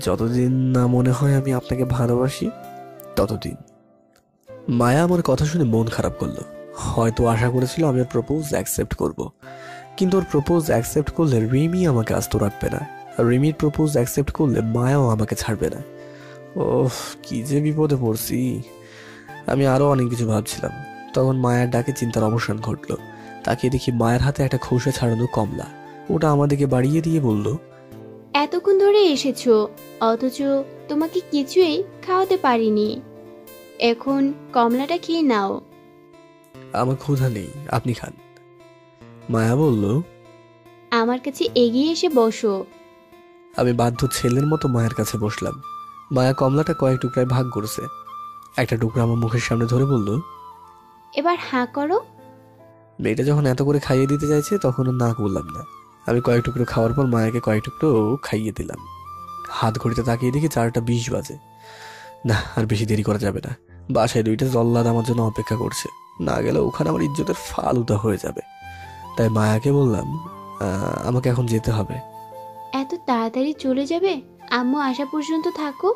যতদিন না মনে হয় আমি আপনাকে ভালোবাসি ততদিন। মায়া আমার কথা শুনে মন খারাপ করলো। হয়তো আশা করেছিল আমি ওর প্রপোজ অ্যাকসেপ্ট করব, কিন্তু ওর প্রপোজ অ্যাকসেপ্ট করলে রিমি আমাকে আস্ত রাখবে না, আর রিমির প্রপোজ অ্যাকসেপ্ট করলে মায়াও আমাকে ছাড়বে না। ওহ, কি যে বিপদে পড়ছি। আমি আরো অনেক কিছু ভাবছিলাম, তখন মায়ের ডাকে চিন্তার অবসান ঘটলো। তাকিয়ে দেখি মায়ের হাতে একটা খোসা ছাড়ানো কমলা। ওটা আমাদেরকে বাড়িয়ে দিয়ে বলল, এতক্ষণ ধরে এসেছো, অথচ তোমাকে কিছুই খাওয়াতে পারিনি। এখন কমলাটা খেয়ে নাও। আমার ক্ষুধা নেই, আপনি খান। মায়া বলল। আমার কাছে এগিয়ে এসে বসো। আমি বাধ্য ছেলের মতো মায়ের কাছে বসলাম। মায়া কমলাটা কয়েক টুকরায় ভাগ করেছে। একটা টুকরা আমার মুখের সামনে ধরে বলল, এবার হাঁ করো। মেয়েটা যখন এত করে খাইয়ে দিতে চাইছে তখন আর না বললাম না। আমি কয়েক টুকরো খাওয়ার পর মায়াকে কয়েক টুকরো খাইয়ে দিলাম। হাত ঘড়িতে তাকিয়ে দেখি 4টা 20 বাজে। না, আর বেশি দেরি করা যাবে না। বাসায় 2টা জল্লাদ আমার জন্য অপেক্ষা করছে। না গেলে ওখানে আমার ইজ্জতের ফালুদা হয়ে যাবে। তাই মায়াকে বললাম, আমাকে এখন যেতে হবে। এত তাড়াতাড়ি চলে যাবে? আম্মু আসা পর্যন্ত থাকো।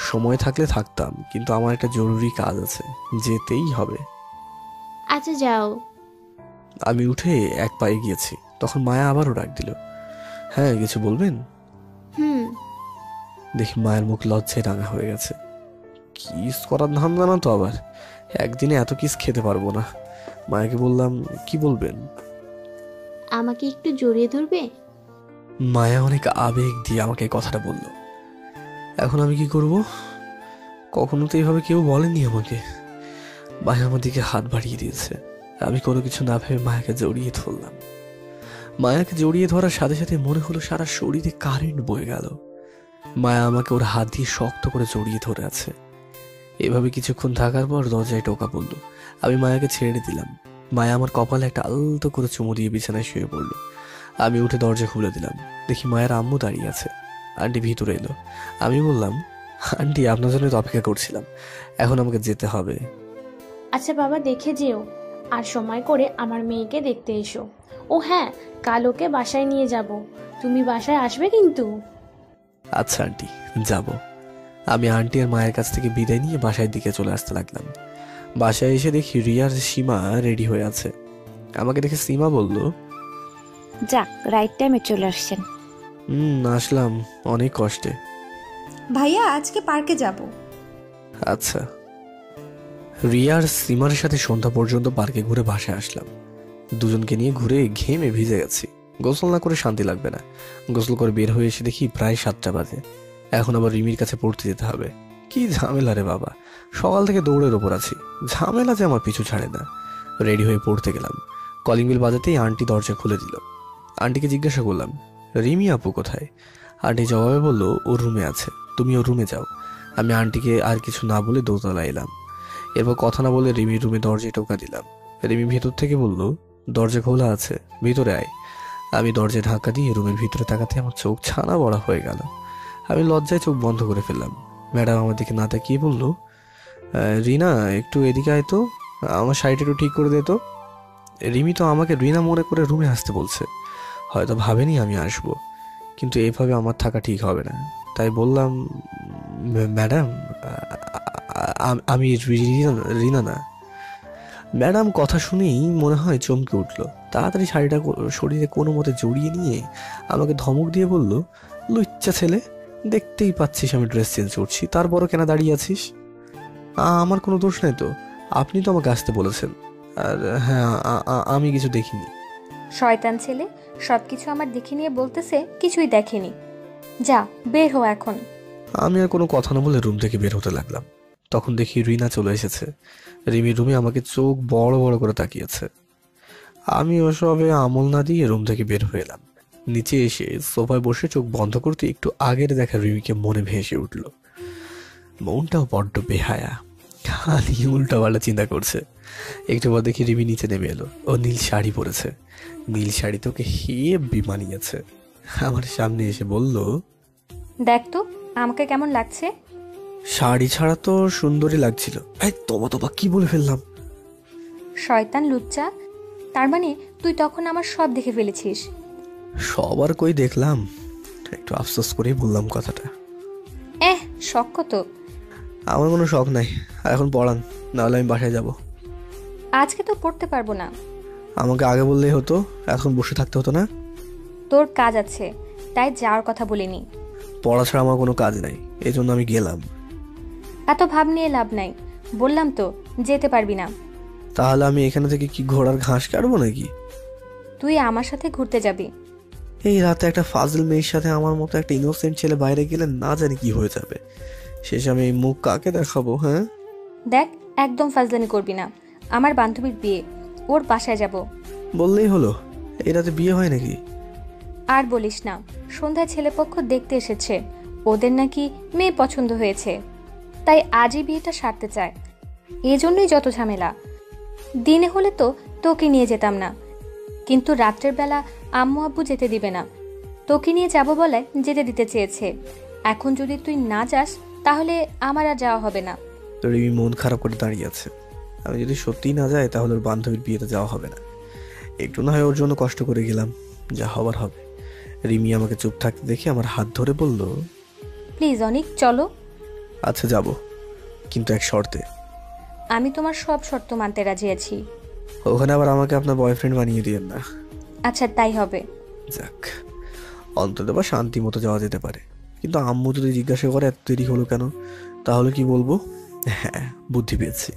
সময় থাকলে থাকতাম, কিন্তু আমার একটা জরুরি কাজ আছে, যেতেই হবে। আচ্ছা যাও। আমি উঠে এক পায়ে গিয়েছি, তখন মায়া আবারও ডাক দিল, হ্যাঁ কিছু বলবেন? হুম। দেখি মায়ের মুখ লজ্জায় রাঙা হয়ে গেছে। কিস করার ধান্দা না তো আবার? একদিনে এত কিস খেতে পারবো না। মায়াকে বললাম, কি বলবেন? আমাকে একটু জড়িয়ে ধরবে? মায়া অনেক আবেগ দিয়ে আমাকে এই কথাটা বলল। এখন আমি কি করব? কখনো তো এইভাবে কেউ বলেনি আমাকে। মায়া আমার দিকে হাত বাড়িয়ে দিয়েছে। আমি কোনো কিছু না ভেবে মায়াকে জড়িয়ে ধরলাম। মায়াকে জড়িয়ে ধরার সাথে সাথে মনে হলো সারা শরীরে কারেন্ট বয়ে গেল। মায়া আমাকে ওর হাত দিয়ে শক্ত করে জড়িয়ে ধরে আছে। এভাবে কিছুক্ষণ থাকার পর দরজায় টোকা পড়ল। আমি মায়াকে ছেড়ে দিলাম। মায়া আমার কপালে একটা আলতো করে চুমু দিয়ে বিছানায় শুয়ে পড়ল। আমি উঠে দরজা খুলে দিলাম। দেখি মায়ের আম্মু দাঁড়িয়ে আছে। আন্টি ভিতরে এলো। আমি বললাম, আন্টি আপনার জন্য তো অপেক্ষা করছিলাম, এখন আমাকে যেতে হবে। আচ্ছা বাবা, দেখে যেও, আর সময় করে আমার মেয়েকে দেখতে এসো। ও হ্যাঁ, কাল ওকে বাসায় নিয়ে যাব, তুমি বাসায় আসবে কিন্তু। আচ্ছা আন্টি, যাব। আমি আন্টি আর মায়ের কাছ থেকে বিদায় নিয়ে বাসায় দিকে চলে আসতে লাগলাম। বাসায় এসে দেখি রিয়ার সীমা রেডি হয়ে আছে। আমাকে দেখে সীমা বলল, যাক, রাইট টাইমে চলে আসছেন। আসলাম অনেক কষ্টে। ভাইয়া আজকে পার্কে যাব। আচ্ছা। রিয়ার সীমার সাথে সন্ধ্যা পর্যন্ত পার্কে ঘুরে বাসায় আসলাম। দুজনকে নিয়ে ঘুরে ঘেমে ভিজে গেছি। গোসল না করে শান্তি লাগবে না। গোসল করে বের হয়ে এসে দেখি প্রায় 7টা বাজে। এখন আবার রিমির কাছে পড়তে যেতে হবে। কি ঝামেলা রে বাবা, সকাল থেকে দৌড়ের ওপর আছি, ঝামেলা যে আমার পিছু ছাড়ে না। রেডি হয়ে পড়তে গেলাম। কলিং বেল বাজাতেই আন্টি দরজা খুলে দিল। আন্টিকে জিজ্ঞাসা করলাম, রিমি আপু কোথায়? আন্টি জবাবে বলল, ওর রুমে আছে, তুমি ওর রুমে যাও। আমি আন্টিকে আর কিছু না বলে দোতলায় এলাম। এরপর কথা না বলে রিমির রুমে দরজায় টোকা দিলাম। রিমি ভেতর থেকে বলল, দরজা খোলা আছে, ভিতরে আয়। আমি দরজায় ধাক্কা দিয়ে রুমের ভিতরে তাকাতে আমার চোখ ছানা বড়া হয়ে গেল। আমি লজ্জায় চোখ বন্ধ করে ফেললাম। ম্যাডাম আমার দিকে না তাকিয়ে বলল, রিনা একটু এদিকে আয় তো, আমার শাড়িটা একটু ঠিক করে দে তো। রিমি তো আমাকে রিনা মনে করে রুমে আসতে বলছে। হয়তো ভাবেনি আমি আসবো, কিন্তু এভাবে আমার থাকা ঠিক হবে না। তাই বললাম, ম্যাডাম আমি রিনা না। ম্যাডাম কথা শুনেই মনে হয় চমকে উঠল। তাড়াতাড়ি শাড়িটা শরীরে কোনো মতে জড়িয়ে নিয়ে আমাকে ধমক দিয়ে বলল, লুচ্চা ছেলে, দেখতেই পাচ্ছিস আমি ড্রেস চেঞ্জ করছি, তারপরও কেন দাঁড়িয়ে আছিস? আমার কোনো দোষ নাই তো, আপনি তো আমাকে আসতে বলেছেন। আর হ্যাঁ, আমি কিছু দেখিনি। শয়তান ছেলে, সবকিছু আমার দেখে নিয়ে বলতেছে কিছুই দেখেনি। যা, বের হো এখন। আমি আর কোনো কথা না বলে রুম থেকে বের হতে লাগলাম। তখন দেখি রিনা চলে এসেছে। রিমি রুমে আমাকে চোখ বড় বড় করে তাকিয়েছে। আমি ওসবে আমল না দিয়ে রুম থেকে বের হয়ে এলাম। নিচে এসে সোফায় বসে চোখ বন্ধ করতে একটু আগের দেখা রিমিকে মনে ভেসে উঠল। মনটাও বড্ড বেহায়া, খালি উল্টা পাল্টা চিন্তা করছে। একটু পর দেখি রিমি নিচে নেমে এলো। ও নীল শাড়ি পরেছে। নীল শাড়ি তোকে হেব্বি মানিয়েছে। আমার সামনে এসে বলল, দেখ তো আমাকে কেমন লাগছে। শাড়ি ছাড়া তো সুন্দরী লাগছিল। এই তোমা কি বলে ফেললাম? শয়তান লুচ্চা, তার মানে তুই তখন আমার সব দেখে ফেলেছিস। সবার কই দেখলাম, একটু আফসোস করেই বললাম কথাটা। শখ কত। আমার কোনো শখ নাই, আর এখন পড়ান, নাহলে আমি বাসায় যাব। আজকে তো পড়তে পারবো না। আমাকে আগে বললেই হতো, এখন বসে থাকতে হতো না। তোর কাজ আছে, তাই যাওয়ার কথা বলিনি। পড়া ছাড়া আমার কোনো কাজ নাই, এই জন্য আমি গেলাম। এত ভাব নিয়ে লাভ নাই, বললাম তো যেতে পারবি না। তাহলে আমি এখানে থেকে কি ঘোড়ার ঘাস কাটবো নাকি? তুই আমার সাথে ঘুরতে যাবি। এই রাতে একটা ফাজিল মেয়ের সাথে আমার মতো একটা ইনোসেন্ট ছেলে বাইরে গেলে না জানি কি হয়ে যাবে। শেষে আমি এই মুখ কাকে দেখাবো? হ্যাঁ দেখ, একদম ফাজলামি করবি না। আমার বান্ধবীর বিয়ে, ওর বাসায় যাব। বললেই হলো, এই রাতে বিয়ে হয় নাকি? আর বলিস না, সন্ধ্যায় ছেলেপক্ষ দেখতে এসেছে, ওদের নাকি মেয়ে পছন্দ হয়েছে, তাই আজই বিয়েটা সারতে চায়। এজন্যই যত ঝামেলা। দিনে হলে তো তোকে নিয়ে যেতাম না, কিন্তু রাত্রের বেলা আম্মু আব্বু যেতে দিবে না। তোকে নিয়ে যাব বলে যেতে দিতে চেয়েছে। এখন যদি তুই না যাস তাহলে আমার আর যাওয়া হবে না। তো রিমি মন খারাপ করে দাঁড়িয়ে আছে। আমি যদি সত্যিই না যাই তাহলে ওর বান্ধবীর বিয়েতে যাওয়া হবে না। একটু না হয় ওর জন্য কষ্ট করে গেলাম, যা হবার হবে। রিমি আমাকে চুপ থাকতে দেখে আমার হাত ধরে বলল, প্লিজ অনিক, চলো। আচ্ছা যাব, কিন্তু এক শর্তে। আমি তোমার সব শর্ত মানতে রাজি আছি। ওখানে আবার আমাকে আপনার বয়ফ্রেন্ড বানিয়ে দিয়েন না। আচ্ছা, তাই হবে। যাক, অন্তত বা শান্তি মতো যাওয়া যেতে পারে। কিন্তু আম্মু যদি জিজ্ঞাসা করে এত দেরি হলো কেন, তাহলে কি বলবো? হ্যাঁ, বুদ্ধি পেয়েছি।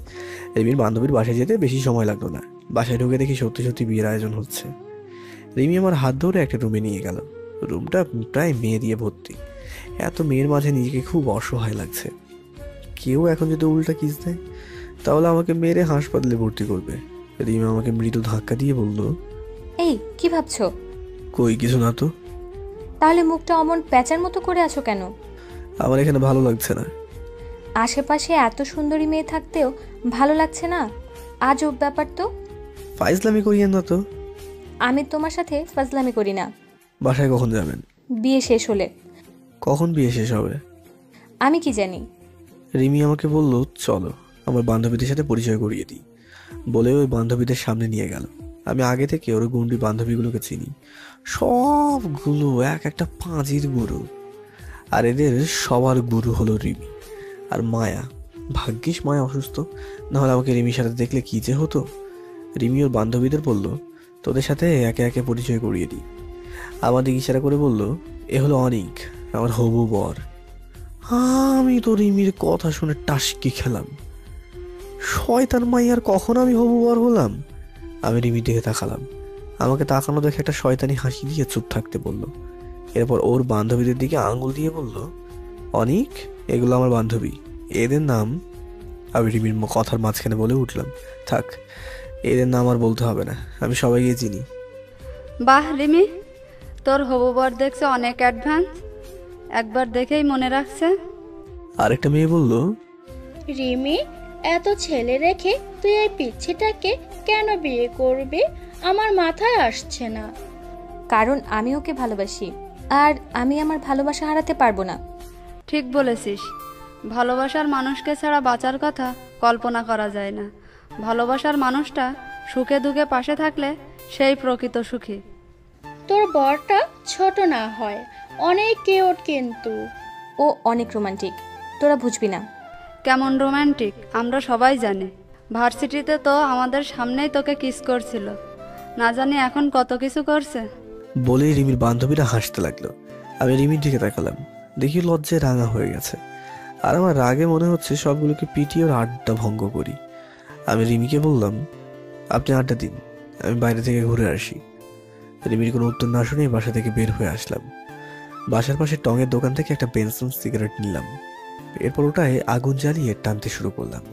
রিমির বান্ধবীর বাসায় যেতে বেশি সময় লাগলো না। বাসায় ঢুকে দেখি সত্যি সত্যি বিয়ের আয়োজন হচ্ছে। রিমি আমার হাত ধরে একটা রুমে নিয়ে গেল। রুমটা প্রায় মেয়ে দিয়ে ভর্তি। এত মেয়ের মাঝে নিজেকে খুব অসহায় লাগছে। কেউ এখন যদি উল্টা কিস দেয় তাহলে আমাকে মেরে হাসপাতালে ভর্তি করবে। রিমি আমাকে মৃদু ধাক্কা দিয়ে বলল, এই কি ভাবছো? কই কিছু না তো। তাহলে মুখটা অমন প্যাঁচার মতো করে আছো কেন? আমার এখানে ভালো লাগছে না। আশেপাশে এত সুন্দরী মেয়ে থাকতেও ভালো লাগছে না? আজব ব্যাপার তো। ফাইজলামি করিয়েন না তো। আমি তোমার সাথে ফাজলামি করি না। বাসায় কখন যাবেন? বিয়ে শেষ হলে। কখন বিয়ে শেষ হবে? আমি কি জানি। রিমি আমাকে বলল, চলো আমার বান্ধবীদের সাথে পরিচয় করিয়ে দিই। বলে ওই বান্ধবীদের সামনে নিয়ে গেল। আমি আগে থেকে ওর গুন্ডি বান্ধবীগুলোকে চিনি। সবগুলো এক একটা পাঁজির গুরু। আর এদের সবার গুরু হলো রিমি আর মায়া। ভাগ্যিস মায়া অসুস্থ, নাহলে আমাকে রিমির সাথে দেখলে কি যে হতো। রিমি ওর বান্ধবীদের বলল, তোদের সাথে একে একে পরিচয় করিয়ে দিই। আমাদের ইশারা করে বলল, এ হলো অনিক, আমার হবু বর। আমি তো রিমির কথা শুনে টাসকি খেলাম। শয়তান মাইয়ার কখন আমি হবু বর হলাম? আমি রিমির দিকে তাকালাম। আমাকে তাকানো দেখে একটা শয়তানি হাসি দিয়ে চুপ থাকতে বলল। এরপর ওর বান্ধবীদের দিকে আঙুল দিয়ে বলল, অনিক, এগুলো আমার বান্ধবী, এদের নাম। আমি রিমির কথার মাঝখানে বলে উঠলাম, থাক, এদের নাম আর বলতে হবে না, আমি সবাইকে চিনি। বাহ রিমি, তোর হবু বর দেখছে অনেক অ্যাডভান্স, একবার দেখেই মনে রাখছে। আরেকটা মেয়ে বলল, রিমি, এত ছেলে রেখে তুই এই পিচ্ছিটাকে কেন বিয়ে করবি? আমার মাথায় আসছে না। কারণ আমি ওকে ভালোবাসি, আর আমি আমার ভালোবাসা হারাতে পারবো না। ঠিক বলেছিস, ভালোবাসার মানুষকে ছাড়া বাঁচার কথা কল্পনা করা যায় না। ভালোবাসার মানুষটা সুখে দুঃখে পাশে থাকলে সেই প্রকৃত সুখী। তোর বরটা ছোট না হয়, অনেক কিউট কিন্তু। ও অনেক রোমান্টিক, তোরা বুঝবি না। কেমন রোম্যান্টিক আমরা সবাই জানি। ভার্সিটিতে তো আমাদের সামনেই তোকে কিস করছিল, না জানি এখন কত কিছু করছে। বলেই রিমির বান্ধবীরা হাসতে লাগলো। আমি রিমির দিকে তাকালাম, দেখি লজ্জায় রাঙা হয়ে গেছে। আর আমার রাগে মনে হচ্ছে সবগুলোকে পিটিয়ে ওর আড্ডা ভঙ্গ করি। আমি রিমিকে বললাম, আপনি আড্ডা দিন, আমি বাইরে থেকে ঘুরে আসি। রিমির কোনো উত্তর না শুনে বাসা থেকে বের হয়ে আসলাম। বাসার পাশে টঙের দোকান থেকে একটা বেনসন সিগারেট নিলাম। এরপর ওটায় আগুন জ্বালিয়ে টানতে শুরু করলাম।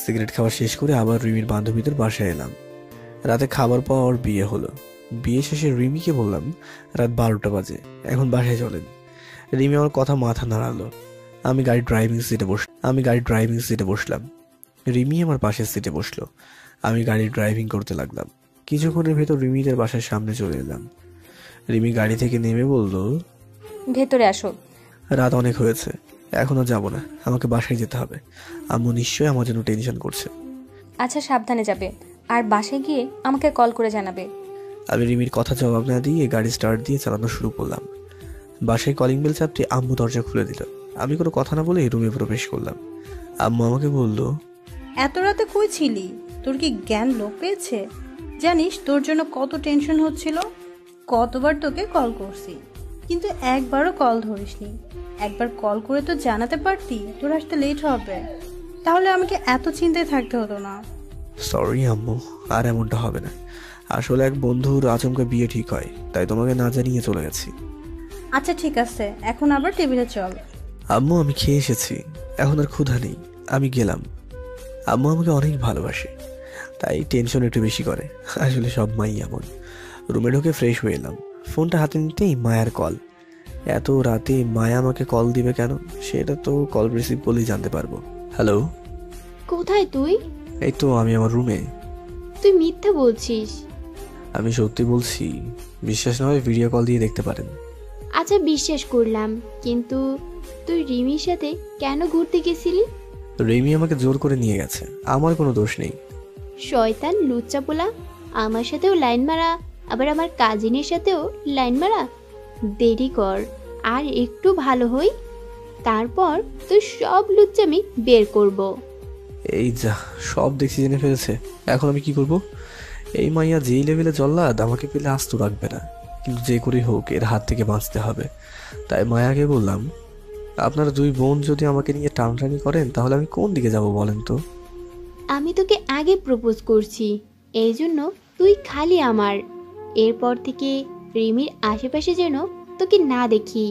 সিগারেট খাওয়া শেষ করে আবার রিমির বান্ধবীদের বাসায় এলাম। রাতে খাবার পর বিয়ে হলো। বিয়ে শেষে রিমিকে বললাম, রাত 12টা বাজে, এখন বাসায় চলেন। রিমি আমার কথা মাথা নাড়ালো। আমি গাড়ির ড্রাইভিং সিটে বসলাম। রিমি আমার পাশের সিটে বসলো। আমি গাড়ি ড্রাইভিং করতে লাগলাম। কিছুক্ষণের ভেতর রিমিদের বাসার সামনে চলে এলাম। রিমি গাড়ি থেকে নেমে বলল, ভেতরে আসো। রাত অনেক হয়েছে, এখনো যাব না, আমাকে বাসায় যেতে হবে। আম্মু নিশ্চয়ই আমার জন্য টেনশন করছে। আচ্ছা, সাবধানে যাবে, আর বাসায় গিয়ে আমাকে কল করে জানাবে। আমি রিমির কথা জবাব না দিয়ে গাড়ি স্টার্ট দিয়ে চালানো শুরু করলাম। বাসায় কলিং বেল চাপতে আম্মু দরজা খুলে দিল। আমি কোনো কথা না বলে রুমে প্রবেশ করলাম। আম্মু আমাকে বলল, এত রাতে কই ছিলি? তোর কি জ্ঞান লোপ পেয়েছে? জানিস তোর জন্য কত টেনশন হচ্ছিল? কতবার তোকে কল করছি, কিন্তু একবারও কল ধরিসনি। একবার কল করে তো জানাতে পারতি তোর আসতে লেট হবে, তাহলে আমাকে এত চিন্তায় থাকতে হতো না। সরি আম্মু, আর এমনটা হবে না। আসলে এক বন্ধুর আচমকা বিয়ে ঠিক হয়, তাই তোমাকে না জানিয়ে চলে গেছি। আচ্ছা ঠিক আছে, এখন আবার টেবিলে চল। আম্মু আমি খেয়ে এসেছি, এখন আর ক্ষুধা নেই, আমি গেলাম। আম্মু আমাকে অনেক ভালোবাসে, তাই টেনশন একটু বেশি করে। আসলে সব মাই এমন। রুমে ঢুকে ফ্রেশ হয়ে এলাম। ফোনটা হাতে নিতেই মায়ার কল। এত রাতে মায়া আমাকে কল দিবে কেন, সেটা তো কল রিসিভ করলেই জানতে পারবো। হ্যালো। কোথায় তুই? এই তো আমি আমার রুমে। তুই মিথ্যা বলছিস। আমি সত্যি বলছি, বিশ্বাস না হয় ভিডিও কল দিয়ে দেখতে পারেন। আচ্ছা বিশ্বাস করলাম, কিন্তু তুই রিমির সাথে কেন ঘুরতে গেছিলি? রেমি আমাকে জোর করে নিয়ে গেছে, আমার কোনো দোষ নেই। শয়তান লুচ্চা পোলা, আমার সাথেও লাইন মারা, আবার আমার কাজিনের সাথেও লাইন মারা। দেরি কর, আর একটু ভালো হই, তারপর তুই সব লুচ্চামি বের করব। এই যা, সব দেখছি জেনে ফেলেছে, এখন আমি কি করব? এই মাইয়া যেই লেভেলে জল্লাদ, আমাকে পেলে আস্ত রাখবে না। কিন্তু যে করেই হোক এর হাত থেকে বাঁচতে হবে। তাই মায়াকে বললাম, আপনারা দুই বোন যদি আমাকে নিয়ে টানটানি করেন তাহলে আমি কোন দিকে যাব বলেন তো? আমি তোকে আগে প্রপোজ করছি, এই জন্য তুই খালি আমার। এরপর থেকে রিমির আশেপাশে যেন তোকে না দেখি,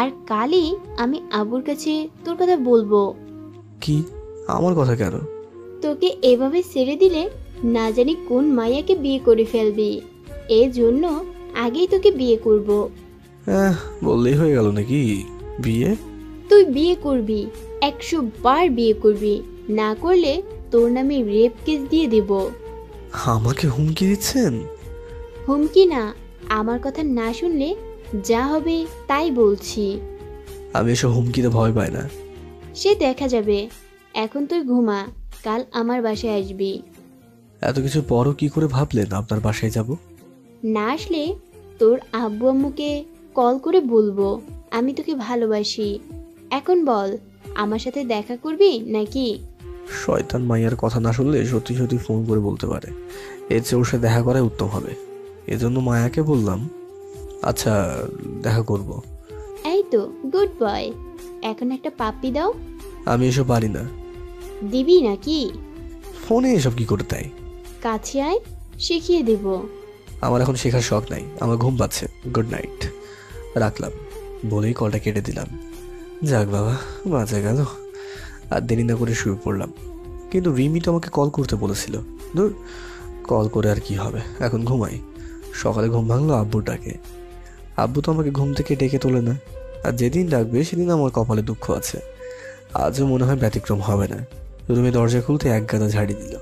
আর কালই আমি আবুর কাছে তোর কথা বলবো। কি? আমার কথা কেন? তোকে এভাবে ছেড়ে দিলে না জানি কোন মাইয়াকে বিয়ে করে ফেলবি, এই জন্য আগেই তোকে বিয়ে করব। বললেই হয়ে গেল নাকি? বিয়ে? তুই বিয়ে করবি, 100 বার বিয়ে করবি, না করলে তোর নামে রেপ কেস দিয়ে দেব। আমাকে হুমকি দিচ্ছেন? হুমকি না, আমার কথা না শুনলে যা হবে তাই বলছি। আমি এসব হুমকিতে ভয় পাই না। সে দেখা যাবে, এখন তুই ঘুমা, কাল আমার বাসায় আসবি। এত কিছু পরও কি করে ভাবলেন আপনার বাসায় যাব? না আসলে তোর আব্বু আম্মুকে কল করে বলবো আমি তোকে ভালোবাসি। এখন বল, আমার সাথে দেখা করবি নাকি? শয়তান মাইয়ার কথা না শুনলে সত্যি সত্যি ফোন করে বলতে পারে, এর চেয়ে ওর সাথে দেখা করাই উত্তম হবে। এজন্য মায়াকে বললাম, আচ্ছা দেখা করব। এই তো গুড বয়, এখন একটা পাপ্পি দাও। আমি এসব পারি না। দিবি নাকি? ফোনে এসব কি করে দেয়? কাছে আয়, শিখিয়ে দেব। আমার এখন শেখার শখ নাই, আমার ঘুম পাচ্ছে। Good night. রাখলাম বলেই কলটা কেটে দিলাম। যাক বাবা, বাঁচা গেল। আর দেরি না করে শুয়ে পড়লাম। কিন্তু রিমি তো আমাকে কল করতে বলেছিল। ধুর, কল করে আর কি হবে, এখন ঘুমাই। সকালে ঘুম ভাঙলো আব্বুর ডাকে। আব্বু তো আমাকে ঘুম থেকে ডেকে তোলে না, আর যেদিন ডাকবে সেদিন আমার কপালে দুঃখ আছে। আজও মনে হয় ব্যতিক্রম হবে না। রুমে দরজা খুলতে এক গাদা ঝাড়ি দিল।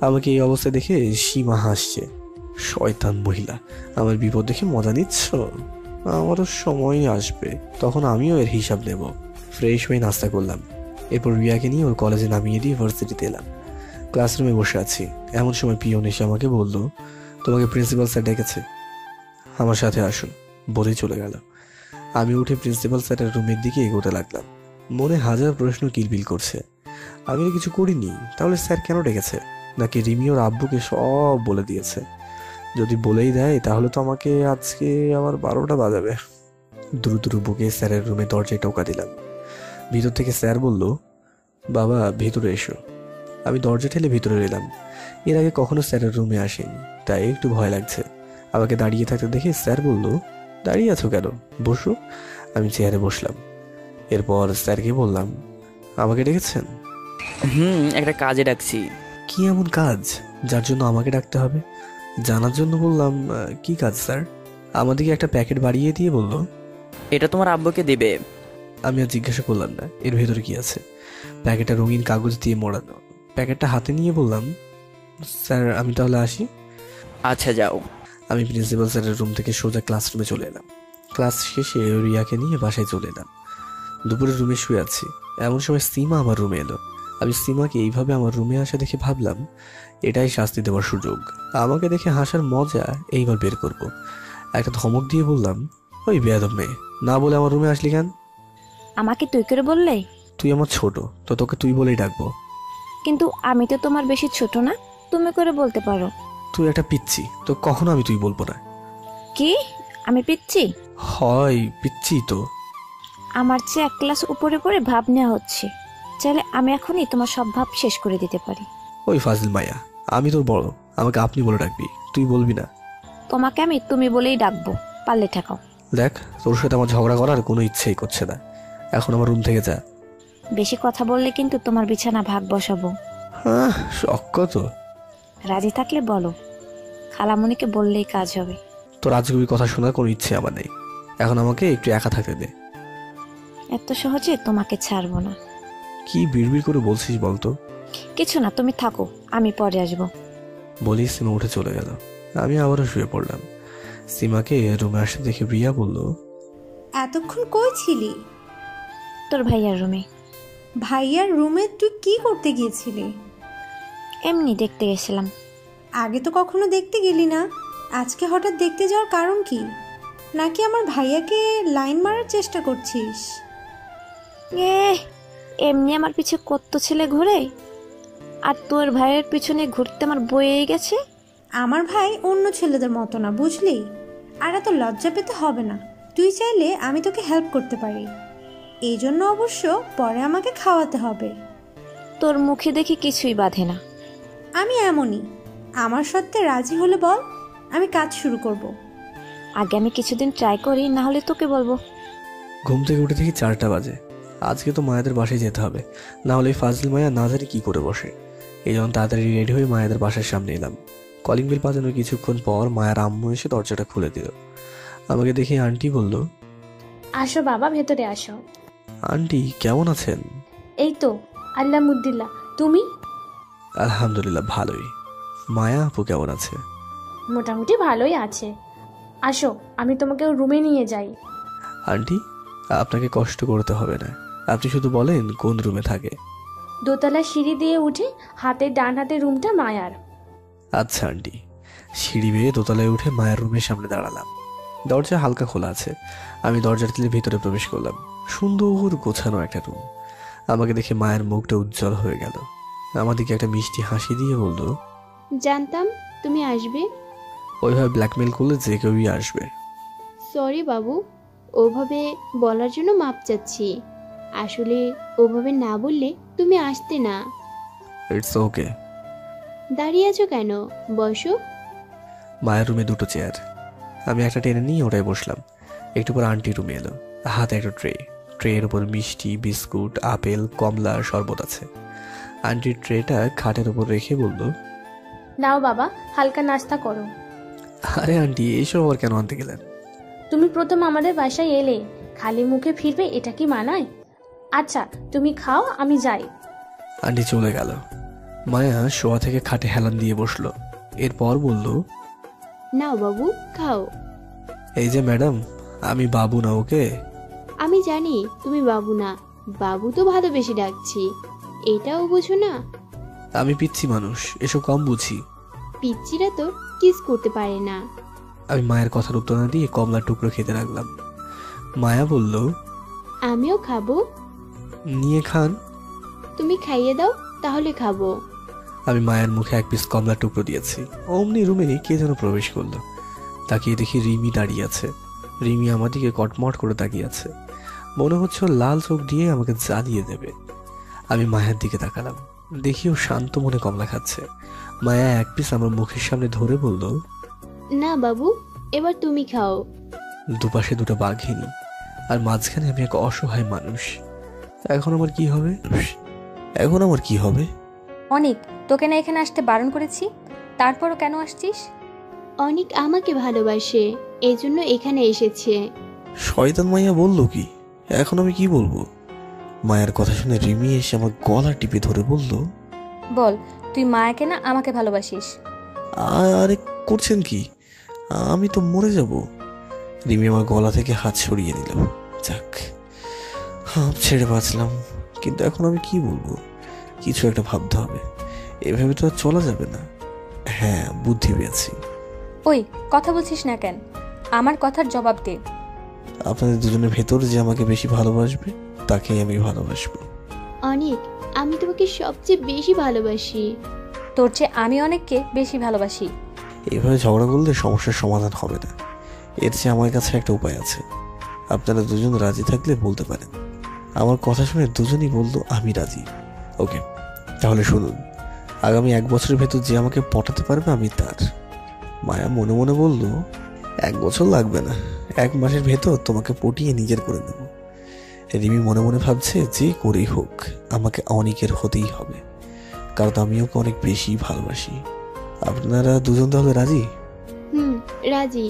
আমাকে এই অবস্থা দেখে সীমা হাসছে। শয়তান মহিলা, আমার বিপদ দেখে মজা নিচ্ছ? আমারও সময় আসবে, তখন আমিও এর হিসাব নেব। ফ্রেশ হয়ে নাস্তা করলাম। এরপর রিয়াকে নিয়ে ওর কলেজে নামিয়ে দিয়ে ভার্সিটিতে এলাম। ক্লাসরুমে বসে আছি, এমন সময় পিয়ন এসে আমাকে বলল, তোমাকে প্রিন্সিপাল স্যার ডেকেছে, আমার সাথে আসুন, বলেই চলে গেল। আমি উঠে প্রিন্সিপাল স্যারের রুমের দিকে এগোতে লাগলাম। মনে হাজার প্রশ্ন কিলবিল করছে। আমি তো কিছু করিনি, তাহলে স্যার কেন ডেকেছে? নাকি রিমি ওর আব্বুকে সব বলে দিয়েছে? যদি বলেই দেয় তাহলে তো আমাকে আজকে আবার 12টা বাজাবে। দ্রুত বুকে স্যারের রুমে দরজায় টোকা দিলাম। ভিতর থেকে স্যার বলল, বাবা ভেতরে এসো। আমি দরজা ঠেলে ভিতরে এলাম। এর আগে কখনো স্যারের রুমে আসেনি, তাই একটু ভয় লাগছে। আমাকে দাঁড়িয়ে থাকতে দেখে স্যার বলল, দাঁড়িয়ে আছো কেন, বসো। আমি চেয়ারে বসলাম। এরপর স্যারকে বললাম, আমাকে ডেকেছেন? একটা কাজে ডাকছি। কি এমন কাজ যার জন্য আমাকে ডাকতে হবে? জানার জন্য বললাম, কি কাজ স্যার? আমাদেরকে একটা প্যাকেট বাড়িয়ে দিয়ে বলল, এটা তোমার আব্বুকে দেবে। আমি আর জিজ্ঞাসা করলাম না এর ভেতরে কি আছে। প্যাকেটটা রঙিন কাগজ দিয়ে মোড়ানো। প্যাকেটটা হাতে নিয়ে বললাম, স্যার আমি তাহলে আসি। আচ্ছা যাও। আমি প্রিন্সিপাল স্যারের রুম থেকে সোজা ক্লাসরুমে চলে এলাম। ক্লাস শেষে রিয়াকে নিয়ে বাসায় চলে এলাম। দুপুরে রুমে শুয়ে আছি, এমন সময় সীমা আমার রুমে এলো। আমি সীমাকে এইভাবে আমার রুমে আসা দেখে ভাবলাম এটাই শাস্তি দেওয়ার সুযোগ। আমাকে দেখে হাসার মজা এইবার বের করব। একটা ধমক দিয়ে বললাম, ওই বেয়াদব মেয়ে, না বলে আমার রুমে আসলি কেন? আমাকে তুই করে বললে? তুই আমার ছোট, তো তোকে তুই বলেই ডাকবো। কিন্তু আমি তো তোমার বেশি ছোট না, তুমি করে বলতে পারো। তুই একটা পিচ্ছি, তো কখনো আমি তুই বলবো না। কি আমি পিচ্ছি? হয় পিচ্ছি তো। আমার চেয়ে 1 ক্লাস উপরে পড়ে ভাব নেওয়া হচ্ছে। চাইলে আমি এখনই তোমার সব ভাব শেষ করে দিতে পারি। ওই ফাজিল মাইয়া, আমি তোর বড়, আমাকে আপনি বলে ডাকবি, তুই বলবি না। তোমাকে আমি তুমি বলেই ডাকবো, পারলে ঠেকাও। দেখ, তোর সাথে আমার ঝগড়া করার কোনো ইচ্ছেই করছে না, এখন আমার রুম থেকে যা। বেশি কথা বললে কিন্তু তোমার বিছানা ভাগ বসাবো। হ্যাঁ, শখ কত। রাজি থাকলে বলো, খালামণিকে বললেই কাজ হবে। তোর আজগুবি কথা শোনার কোনো ইচ্ছে আমার নেই, এখন আমাকে একটু একা থাকতে দে। এত সহজে তোমাকে ছাড়বো না। কি বিড়বিড় করে বলছিস বলতো? কিছু না, তুমি থাকো, আমি পরে আসবো। বলি সীমা উঠে চলে গেল। আমি আবারও শুয়ে পড়লাম। সীমাকে রুমে আসতে দেখে রিয়া বলল, এতক্ষণ কই ছিলি? তোর ভাইয়ার রুমে। ভাইয়ার রুমে তুই কি করতে গিয়েছিলি? এমনি দেখতে গেছিলাম। আগে তো কখনো দেখতে গেলি না, আজকে হঠাৎ দেখতে যাওয়ার কারণ কি? নাকি আমার ভাইয়াকে লাইন মারার চেষ্টা করছিস? এমনি আমার পিছে কত ছেলে ঘুরে, আর তোর ভাইয়ের পিছনে ঘুরতে আমার বয়েই গেছে। আমার ভাই অন্য ছেলেদের মতো না, বুঝলি? আর এত লজ্জা পেতে হবে না, তুই চাইলে আমি তোকে হেল্প করতে পারি। এই জন্য অবশ্য পরে আমাকে খাওয়াতে হবে। তোর মুখে দেখি কিছুই বাধে না। আমি এমনই, আমার সত্ত্বে রাজি হলে বল, আমি কাজ শুরু করব। আগে আমি কিছুদিন ট্রাই করি, না হলে তোকে বলবো। ঘুম থেকে উঠে দেখি 4টা বাজে। আজকে তো মায়েদের বাসায় যেতে হবে, না হলে ফাজিল মায়া না জানি কি করে বসে। এই জন্য তাড়াতাড়ি রেডি হয়ে মায়েদের বাসার সামনে এলাম। কলিং বেল বাজানোর কিছুক্ষণ পর মায়ের আম্মু এসে দরজাটা খুলে দিল। আমাকে দেখে আন্টি বলল, আসো বাবা, ভেতরে আসো। আন্টি কেমন আছেন? এই তো আল্লাহমুদ্দিল্লাহ, তুমি? আলহামদুলিল্লাহ ভালোই। মায়া আপু কেমন আছে? মোটামুটি ভালোই আছে। আসো, আমি তোমাকে রুমে নিয়ে যাই। আন্টি, আপনাকে কষ্ট করতে হবে না, আপনি শুধু বলেন কোন রুমে থাকে। দোতলা সিঁড়ি দিয়ে উঠে হাতের ডান হাতের রুমটা মায়ার। আচ্ছা আন্টি। সিঁড়ি বেয়ে দোতলায় উঠে মায়ের রুমের সামনে দাঁড়ালাম। দরজা হালকা খোলা আছে, আমি দরজার ঠেলে ভিতরে প্রবেশ করলাম। সুন্দর গোছানো একটা রুম। আমাকে দেখে মায়ের মুখটা উজ্জ্বল হয়ে গেল। আমাদেরকে একটা মিষ্টি হাসি দিয়ে বলল, জানতাম তুমি আসবে। ওইভাবে ব্ল্যাকমেল করলে যে কেউই আসবে। সরি বাবু, ওভাবে বলার জন্য মাপ চাচ্ছি। আসলে ওভাবে না বললে তুমি আসতে না। It's okay. দাঁড়িয়ে আছো কেন, বসো। মায়ের রুমে 2টো চেয়ার, আমি একটা টেনে নিয়ে ওটাই বসলাম। একটু পর আন্টি রুমে এলো, হাতে একটা ট্রের উপর মিষ্টি, বিস্কুট, আপেল, কমলা, শরবত আছে। আন্টির ট্রেটা খাটের উপর রেখে বলল, নাও বাবা, হালকা নাস্তা করো। আরে আন্টি, এইসব আবার কেন আনতে গেলেন? তুমি প্রথম আমাদের বাসায় এলে, খালি মুখে ফিরবে, এটা কি মানায়? আচ্ছা তুমি খাও, আমি যাই। আন্টি চলে গেল। মায়া শোয়া থেকে খাটে হেলান দিয়ে বসলো। এরপর বলল, নাও বাবু, খাও। এই যে ম্যাডাম, আমি বাবু না, ওকে? আমি জানি তুমি বাবু না, বাবু তো ভালোবেসে ডাকছি, এটাও বুঝো না? আমি পিচ্ছি মানুষ, এসব কম বুঝি। পিচ্চিরা তো কিস করতে পারে না। আমি মায়ের কথার উত্তর না দিয়ে কমলার টুকরো খেতে লাগলাম। মায়া বলল, আমিও খাবো। নিয়ে খান। তুমি খাইয়ে দাও, তাহলে খাবো। আমি মায়ের মুখে 1 পিস কমলার টুকরো দিয়েছি। অমনি রুমে কে যেন প্রবেশ করলো। তাকিয়ে দেখি রিমি দাঁড়িয়ে আছে। রিমি আমার দিকে কটমট করে তাকিয়ে আছে, মনে হচ্ছে লাল চোখ দিয়ে আমাকে জ্বালিয়ে দেবে। আমি মায়ের দিকে তাকালাম, দেখিও শান্ত মনে কমলা খাচ্ছে। মায়া 1 পিস আমার মুখের সামনে ধরে বলল, না বাবু, এবার তুমি খাও। দুপাশে 2টা বাঘিনী, আর মাঝখানে আমি এক অসহায় মানুষ। এখন আমার কি হবে? অনেক, তোকে না এখানে আসতে বারণ করেছি, তারপরও কেন আসছিস? অনেক আমাকে ভালোবাসে, এই জন্য এখানে এসেছে। শয়তান মাইয়া বলল কি? এখন আমি কি বলবো? মায়ের কথা শুনে রিমি এসে আমার গলা টিপে ধরে বলল, বল, তুই মায়াকে না আমাকে ভালোবাসিস? আরে করছেন কি? আমি তো মরে যাব। রিমি আমার গলা থেকে হাত সরিয়ে নিল। যাক, ছেড়ে বাঁচলাম। কিন্তু এখন আমি কি বলবো, কিছু একটা ভাবতে হবে, এভাবে তো আর চলা যাবে না। হ্যাঁ, বুদ্ধি পেয়েছি। ওই কথা বলছিস না কেন? আমার কথার জবাব দে। আপনাদের দুজনের ভেতর যে আমাকে বেশি ভালোবাসবে তাকেই আমি ভালোবাসবো। অনেক, আমি তোমাকে সবচেয়ে বেশি ভালোবাসি। তোর চেয়ে আমি অনেককে বেশি ভালোবাসি। এভাবে ঝগড়া করলে সমস্যার সমাধান হবে না। এর চেয়ে আমার কাছে একটা উপায় আছে। আপনারা দুজন রাজি থাকলে বলতে পারেন। আমার কথা শুনে দুজনই বললো আমি রাজি। ওকে, তাহলে শুনুন, আগামী 1 বছরের ভেতর যে আমাকে পটাতে পারবে আমি তার। মায়া মনে মনে বলল, 1 বছর লাগবে না, 1 মাসের ভেতর তোমাকে পটিয়ে নিজের করে নেব। রিমি মনে মনে ভাবছে যে করেই হোক আমাকে অনেকের হতেই হবে, কারণ আমি ওকে অনেক বেশি ভালোবাসি। আপনারা দুজন তাহলে রাজি? রাজি।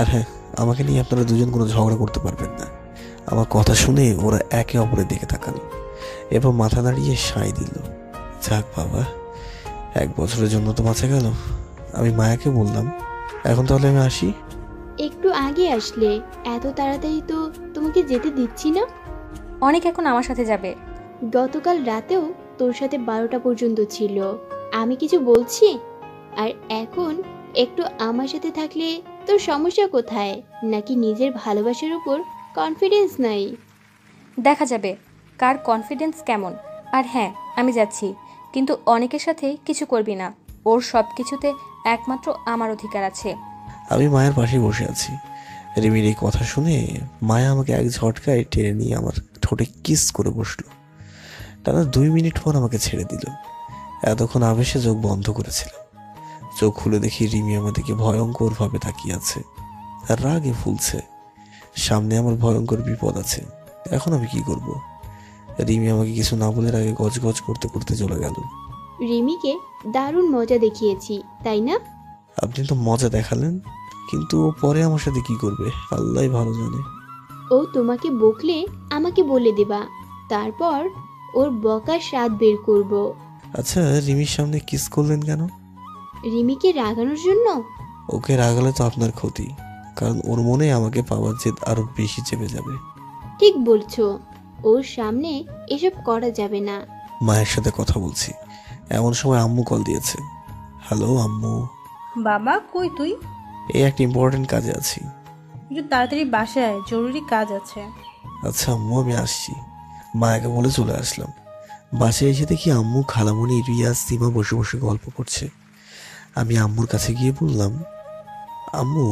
আর হ্যাঁ, আমাকে নিয়ে আপনারা দুজন কোনো ঝগড়া করতে পারবেন না। আমার কথা শুনে ওরা একে অপরের দিকে তাকালো, এবার মাথা নাড়িয়ে সায় দিল। যাক বাবা, 1 বছরের জন্য তো বাঁচা গেল। আমি মায়াকে বললাম, এখন তাহলে আমি আসি। একটু আগে আসলে, এত তাড়াতাড়ি তো তোমাকে যেতে দিচ্ছি না। অনেক এখন আমার সাথে যাবে। গতকাল রাতেও তোর সাথে 12টা পর্যন্ত ছিল, আমি কিছু বলছি? আর এখন একটু আমার সাথে থাকলে তোর সমস্যা কোথায়? নাকি নিজের ভালোবাসার উপর কনফিডেন্স নাই? দেখা যাবে কার কনফিডেন্স কেমন। আর হ্যাঁ, আমি যাচ্ছি, কিন্তু অনেকের সাথে কিছু করবি না। ওর সব কিছুতে একমাত্র আমার অধিকার আছে। আমি মায়ের পাশে বসে আছি। রিমির এই কথা শুনে মায়া আমাকে এক ঝটকায় টেনে নিয়ে আমার ঠোঁটে কিস করে বসলো। টানা 2 মিনিট পর আমাকে ছেড়ে দিল। এতক্ষণ আবেশে চোখ বন্ধ করেছিলাম। চোখ খুলে দেখি রিমি আমাদেরকে ভয়ঙ্কর ভাবে তাকিয়ে আছে, আর রাগে ফুলছে। সামনে আমার ভয়ঙ্কর বিপদ আছে। এখন আমি কি করব? রিমি আমাকে কিছু না বলে আগে গজগজ করতে করতে চলে গেল। রিমিকে দারুণ মজা দেখিয়েছি, তাই না? আপনি তো মজা দেখালেন, কিন্তু ও পরে আমার সাথে কি করবে আল্লাহই ভালো জানে। ও তোমাকে বকলে আমাকে বলে দেবা, তারপর ওর বকার স্বাদ বের করব। আচ্ছা, রিমির সামনে কিস করলেন কেন? রিমিকে রাগানোর জন্য। ওকে রাগালে তো আপনার ক্ষতি, কারণ ওর মনে আমাকে পাওয়ার জেদ আরো বেশি চেপে যাবে। ঠিক বলছো, ওর সামনে এসব করা যাবে না। মায়ের সাথে কথা বলছি, এমন সময় আম্মু কল দিয়েছে। হ্যালো আম্মু। বাবা, কই তুই? এই একটা ইম্পর্টেন্ট কাজে আছি। একটু তাড়াতাড়ি বাসায়, জরুরি কাজ আছে। আচ্ছা আম্মু, আমি আসছি। মায়াকে বলে চলে আসলাম। বাসায় এসে দেখি আম্মু, খালামণি, রিয়াজ, সীমা বসে বসে গল্প করছে। আমি আম্মুর কাছে গিয়ে বললাম, আম্মু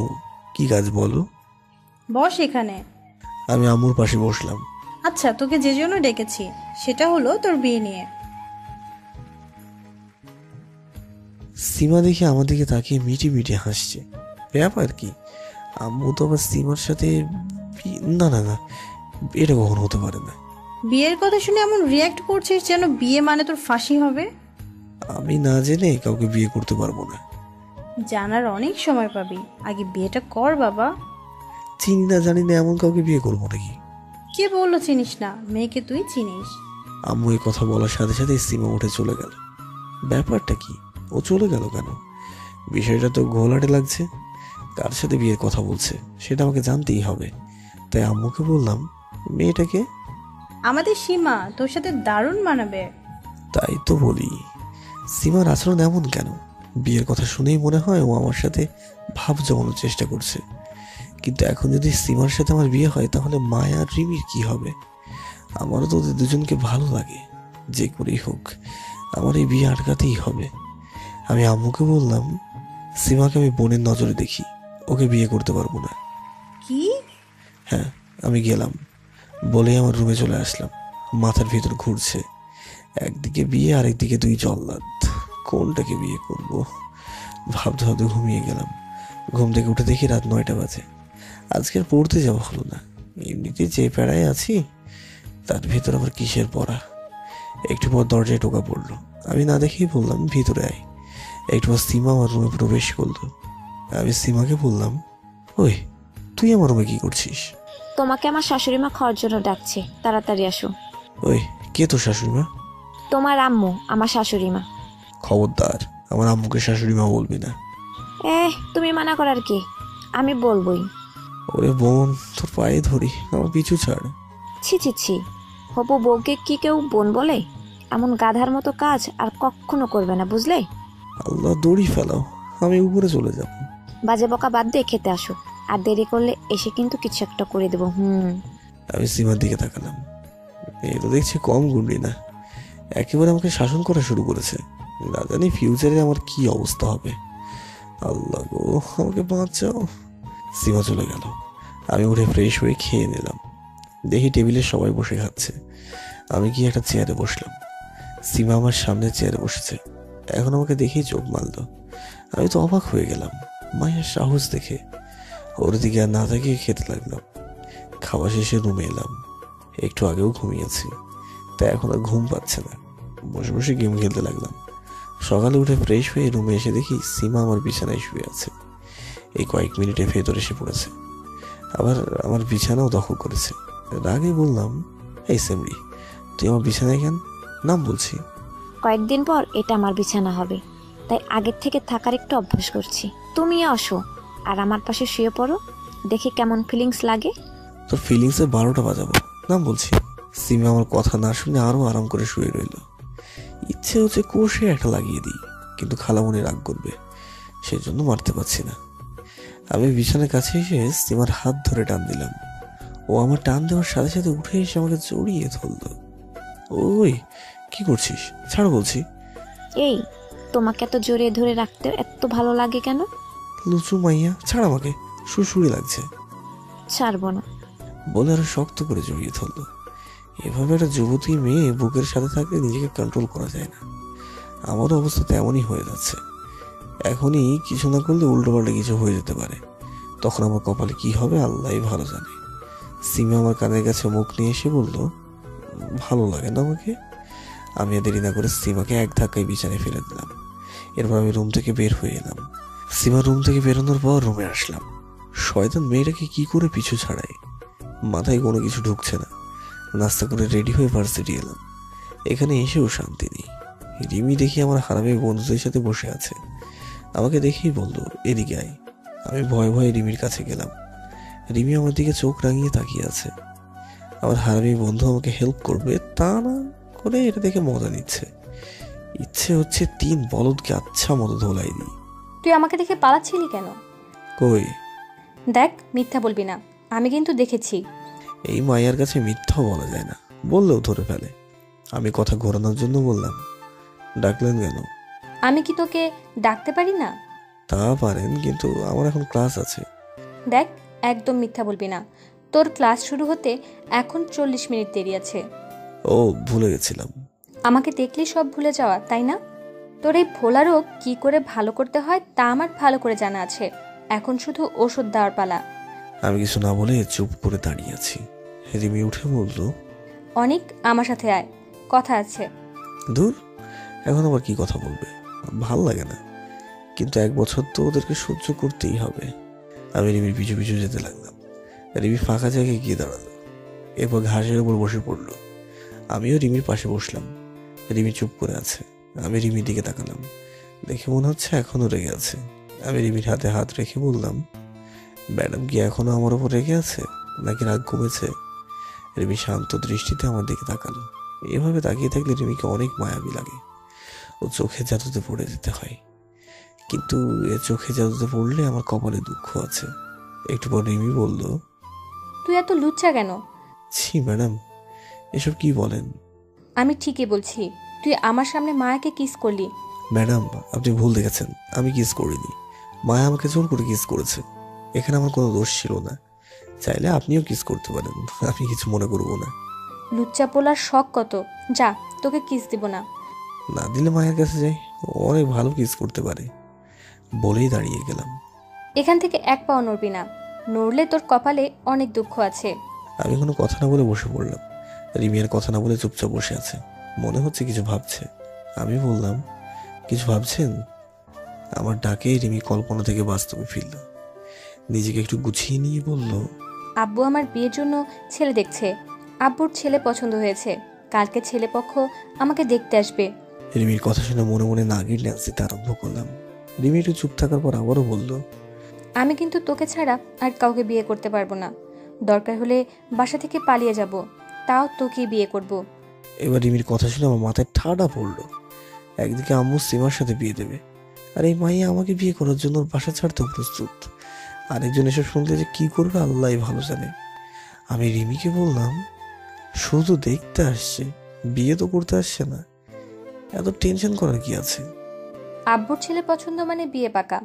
কি কাজ বলো। বস এখানে। আমি আম্মুর পাশে বসলাম। আচ্ছা, তোকে যে জন্য ডেকেছি সেটা হলো তোর বিয়ে নিয়ে। সীমা দেখে আমার দিকে তাকিয়ে মিটি মিটি হাসছে। ব্যাপার কি? আম্মু তো আবার সীমার সাথে না না না, এটা কখনো হতে পারে না। বিয়ের কথা শুনে এমন রিয়াক্ট করছিস যেন বিয়ে মানে তোর ফাঁসি হবে। আমি না জেনে কাউকে বিয়ে করতে পারবো না। জানার অনেক সময় পাবি, আগে বিয়েটা কর বাবা। চিনি না জানি না এমন কাউকে বিয়ে করবো নাকি? কে বললো চিনিস না? মেয়েকে তুই চিনিস। আম্মু এই কথা বলার সাথে সাথে সীমা উঠে চলে গেল। ব্যাপারটা কি? ও চলে গেল কেন? বিষয়টা তো ঘোলাটে লাগছে। কার সাথে বিয়ের কথা বলছে সেটা আমাকে জানতেই হবে। তাই আম্মুকে বললাম, মেয়েটাকে? আমাদের সীমা, তোর সাথে দারুণ মানাবে। তাই তো বলি, সীমার আচরণ এমন কেন? বিয়ের কথা শুনেই মনে হয় ও আমার সাথে ভাব জমানোর চেষ্টা করছে। কিন্তু এখন যদি সীমার সাথে আমার বিয়ে হয় তাহলে মায়া আর রিমির কি হবে? আমারও তো ওদের দুজনকে ভালো লাগে। যে করেই হোক আমার এই বিয়ে আটকাতেই হবে। আমি আম্মুকে বললাম, সীমাকে আমি বোনের নজরে দেখি, ওকে বিয়ে করতে পারবো না। কি? হ্যাঁ, আমি গেলাম বলেই আমার রুমে চলে আসলাম। মাথার ভিতর ঘুরছে, একদিকে বিয়ে আরেকদিকে 2 জল্লাদ। কোনটাকে বিয়ে করব ভাবতে ভাবতে ঘুমিয়ে গেলাম। ঘুম থেকে উঠে দেখি রাত 9টা বাজে। আজকের পড়তে যাওয়া হলো না। এমনিতে যে প্যাড়ায় আছি তার ভিতর আবার কিসের পড়া। একটু পর দরজায় টোকা পড়লো। আমি না দেখেই বললাম, ভিতরে আয়। একটু পর সীমা আমার রুমে প্রবেশ করলো। আমি সীমাকে বললাম, ওই তুই আমার রুমে কি করছিস? তোমাকে আমার শাশুড়ি মা খাওয়ার জন্য ডাকছে, তাড়াতাড়ি আসো। ওই কে তোর শাশুড়ি মা? তোমার আম্মু, আমার শাশুড়ি মা। খবরদার, আমার আম্মুকে শাশুড়ি মা বলবি না। তুমি মানা করার কে? আমি বলবোই। ওরে বোন, তোর পায়ে ধরি, আমার পিছু ছাড়। ছি ছি ছি, হবু বউকে কি কেউ বোন বলে? এমন গাধার মতো কাজ আর কখনো করবে না, বুঝলে? আল্লাহ, দড়ি ফেলাও, আমি উপরে চলে যাব। বাজে বকা বাদ দিয়ে খেতে আসো, আর দেরি করলে এসে কিন্তু কিছু একটা করে দেবো। আমি সীমার দিকে তাকালাম। এই তো দেখছি কম গুন্ডি না, একেবারে আমাকে শাসন করা শুরু করেছে। না জানি ফিউচারে আমার কি অবস্থা হবে। আল্লাহ গো, আমাকে বাঁচাও। সীমা চলে গেল। আমি উঠে ফ্রেশ হয়ে খেয়ে নিলাম। দেখি টেবিলে সবাই বসে খাচ্ছে। আমি গিয়ে একটা চেয়ারে বসলাম। সীমা আমার সামনে চেয়ারে বসেছে। এখন আমাকে দেখেই চোখ মারল। আমি তো অবাক হয়ে গেলাম মায়ের সাহস দেখে। ওর দিকে আর না তাকিয়ে খেতে লাগলাম। খাওয়া শেষে রুমে এলাম। একটু আগেও ঘুমিয়েছি, তাই এখন আর ঘুম পাচ্ছে না। বসে বসে গেম খেলতে লাগলাম। সকালে উঠে ফ্রেশ হয়ে রুমে এসে দেখি সীমা আমার বিছানায় শুয়ে আছে। এই কয়েক মিনিটে ভেতর এসে পড়েছে, আবার আমার বিছানাও দখল করেছে। রাগে বললাম, এই সেমরি, তুই আমার বিছানায় কেন? নাম বলছি। কয়েকদিন পর এটা আমার বিছানা হবে, তাই আগের থেকে থাকার একটু অভ্যাস করছি। তুমি আসো আর আমার পাশে শুয়ে পড়ো, দেখি কেমন ফিলিংস লাগে। তোর ফিলিংসে 12টা বাজাবো। নাম বলছি। সীমা আমার কথা না শুনে আরো আরাম করে শুয়ে রইল। ইচ্ছে হচ্ছে কষে একটা লাগিয়ে দিই, কিন্তু খালামণি রাগ করবে, সেই জন্য মারতে পারছি না। আমি বিছানার কাছে এসে সীমার হাত ধরে টান দিলাম। ও আমার টান দেওয়ার সাথে সাথে উঠে এসে আমাকে জড়িয়ে ধরল। ওই, কি করছিস? ছাড় বলছি। এই, তোমাকে এত জোরে ধরে রাখতে এত ভালো লাগে কেন? লুচু মাইয়া, ছাড় আমাকে, সুরসুরি লাগছে। ছাড়বো না বলে আরো শক্ত করে জড়িয়ে ধরলো। এভাবে একটা যুবতী মেয়ে বুকের সাথে থাকলে নিজেকে কন্ট্রোল করা যায় না। আমারও অবস্থা তেমনই হয়ে যাচ্ছে। এখনই কিছু না করলে উল্টোপাল্টা কিছু হয়ে যেতে পারে। তখন আমার কপালে কি হবে আল্লাহই ভালো জানে। সিমা আমার কানের কাছে মুখ নিয়ে এসে বলল, ভালো লাগে না আমাকে? আমি আর দেরি না করে সীমাকে এক ধাক্কায় বিছানায় ফেলে দিলাম। এরপর আমি রুম থেকে বের হয়ে এলাম। সীমা রুম থেকে বেরোনোর পর রুমে আসলাম। শয়তান মেয়েটাকে কি করে পিছু ছাড়াই, মাথায় কোনো কিছু ঢুকছে না। নাস্তা করে রেডি হয়ে ভার্সিটি এলাম। এখানে এসেও শান্তি নেই। রিমি দেখি আমার হারামে বন্ধুদের সাথে বসে আছে। আমাকে দেখেই বলল, এদিকে আয়। আমি ভয়ে ভয়ে রিমির কাছে গেলাম। রিমি আমার দিকে চোখ রাঙিয়ে তাকিয়ে আছে। আমার হারামি বন্ধু আমাকে হেল্প করবে তা না করে এটা দেখে মজা নিচ্ছে। ইচ্ছে হচ্ছে 3 বলদকে আচ্ছা মতো ধোলাই দিই। তুই আমাকে দেখে পালাচ্ছিলি কেন? কই? দেখ, মিথ্যা বলবি না, আমি কিন্তু দেখেছি। এই মায়ের কাছে মিথ্যাও বলা যায় না, বললেও ধরে ফেলে। আমি কথা ঘোরানোর জন্য বললাম, ডাকলেন কেন? আমি কি তোকে ডাকতে পারি না? তা পারেন, কিন্তু আমার এখন ক্লাস আছে। দেখ, একদম মিথ্যা বলবি না। তোর ক্লাস শুরু হতে এখন 40 মিনিট দেরি আছে। ও, ভুলে গেছিলাম। আমাকে দেখলেই সব ভুলে যাওয়া, তাই না? তোর এই ভোলা রোগ কি করে ভালো করতে হয় তা আমার ভালো করে জানা আছে। এখন শুধু ওষুধ দেওয়ার পালা। আমি কিছু না বলে চুপ করে দাঁড়িয়ে আছি। রিমি উঠে বলল, অনেক, আমার সাথে আয়, কথা আছে। দূর, এখন আবার কি কথা বলবে? ভাল লাগে না, কিন্তু 1 বছর তো ওদেরকে সহ্য করতেই হবে। আমি রিমির পিছু পিছু যেতে লাগলাম। রিমি ফাঁকা জায়গায় গিয়ে দাঁড়ালো, এরপর ঘাসের উপর বসে পড়লো। আমিও রিমির পাশে বসলাম। রিমি চুপ করে আছে। আমি রিমির দিকে তাকালাম, দেখে মনে হচ্ছে এখনো রেগে আছে। আমি রিমির হাতে হাত রেখে বললাম, ম্যাডাম কি এখনো আমার উপর রেগে আছে, নাকি রাগ কমেছে? রিমি শান্ত দৃষ্টিতে আমার দিকে তাকালো। এভাবে তাকিয়ে থাকলে রিমিকে অনেক মায়াবী লাগে। ও চোখে জাদুতে পড়ে যেতে হয়, কিন্তু এ চোখে জাদুতে পড়লে আমার কপালে দুঃখ আছে। একটু পর রিমি বলল, তুই এত লুচ্চা কেন? ছি ম্যাডাম, এসব কি বলেন? আমি ঠিকই বলছি, তুই আমার সামনে মায়াকে কিস করলি। ম্যাডাম, আপনি ভুল দেখেছেন, আমি কিস করিনি। মায়া আমাকে জোর করে কিস করেছে। এখানে আমার কোনো দোষ ছিল না। চাইলে আপনিও কিস করতে পারেন, আমি কিছু মনে করবো না। লুচ্চা পোলার শখ কত! যা, তোকে কিস দিব না। না দিলে মায়ের কাছে যাই, ও অনেক ভালো কিস করতে পারে। বলেই দাঁড়িয়ে গেলাম। এখান থেকে এক পাও নড়বি না, নড়লে তোর কপালে অনেক দুঃখ আছে। আমি কোনো কথা না বলে বসে পড়লাম। রিমি আর কথা না বলে চুপচাপ বসে আছে, মনে হচ্ছে কিছু ভাবছে। আমি বললাম, কিছু ভাবছেন? আমার ডাকে রিমি কল্পনা থেকে বাস্তবে ফিরল। নিজেকে একটু গুছিয়ে নিয়ে বলল, আব্বু আমার বিয়ের জন্য ছেলে দেখছে। আব্বুর ছেলে পছন্দ হয়েছে, কালকে ছেলেপক্ষ আমাকে দেখতে আসবে। রিমির কথা শুনে মনে মনে নাগির ড্যান্স দিতে আরম্ভ করলাম। রিমি একটু চুপ থাকার পর আবারও বলল, আমি কিন্তু তোকে ছাড়া আর কাউকে বিয়ে করতে পারবো না। দরকার হলে বাসা থেকে পালিয়ে যাব, তাও তোকেই বিয়ে করব। এবার রিমির কথা শুনে আমার মাথায় ঠাডা পড়লো। একদিকে আম্মু সীমার সাথে বিয়ে দেবে, আর এই মাইয়া আমাকে বিয়ে করার জন্য ওর বাসা ছাড়তে প্রস্তুত। আরেকজন এসব শুনলে যে কি করবে আল্লাহই ভালো জানে। আমি রিমিকে বললাম, শুধু দেখতে আসছে, বিয়ে তো করতে আসছে না, এত টেনশন করার কি আছে? আব্বুর ছেলে পছন্দ মানে বিয়ে পাকা।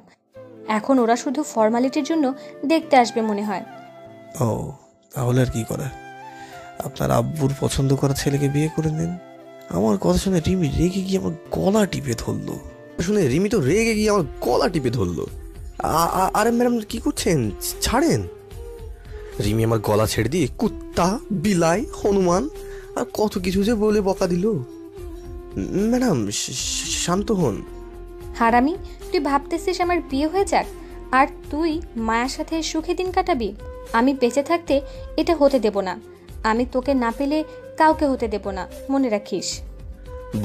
এখন ওরা শুধু ফর্মালিটির জন্য দেখতে আসবে মনে হয়। ও, তাহলে আর কি করা, আপনার আব্বুর পছন্দ করা ছেলেকে বিয়ে করে নেন। আমার কথা শুনে রিমি রেগে গিয়ে আমার গলা টিপে ধরলো। শুনে রিমি তো রেগে গিয়ে আমার গলা টিপে ধরলো। আরে ম্যাডাম কি করছেন, ছাড়েন। রিমি আমার গলা ছেড়ে দিয়ে কুত্তা, বিলাই, হনুমান আর কত কিছু যে বলে বকা দিল। ম্যাডাম শান্ত হন। হারামি, তুই ভাবতেছিস আমার বিয়ে হয়ে যাক আর তুই মায়ের সাথে সুখে দিন কাটাবি? আমি বেঁচে থাকতে এটা হতে দেব না। আমি তোকে না পেলে কাউকে হতে দেব না, মনে রাখিস।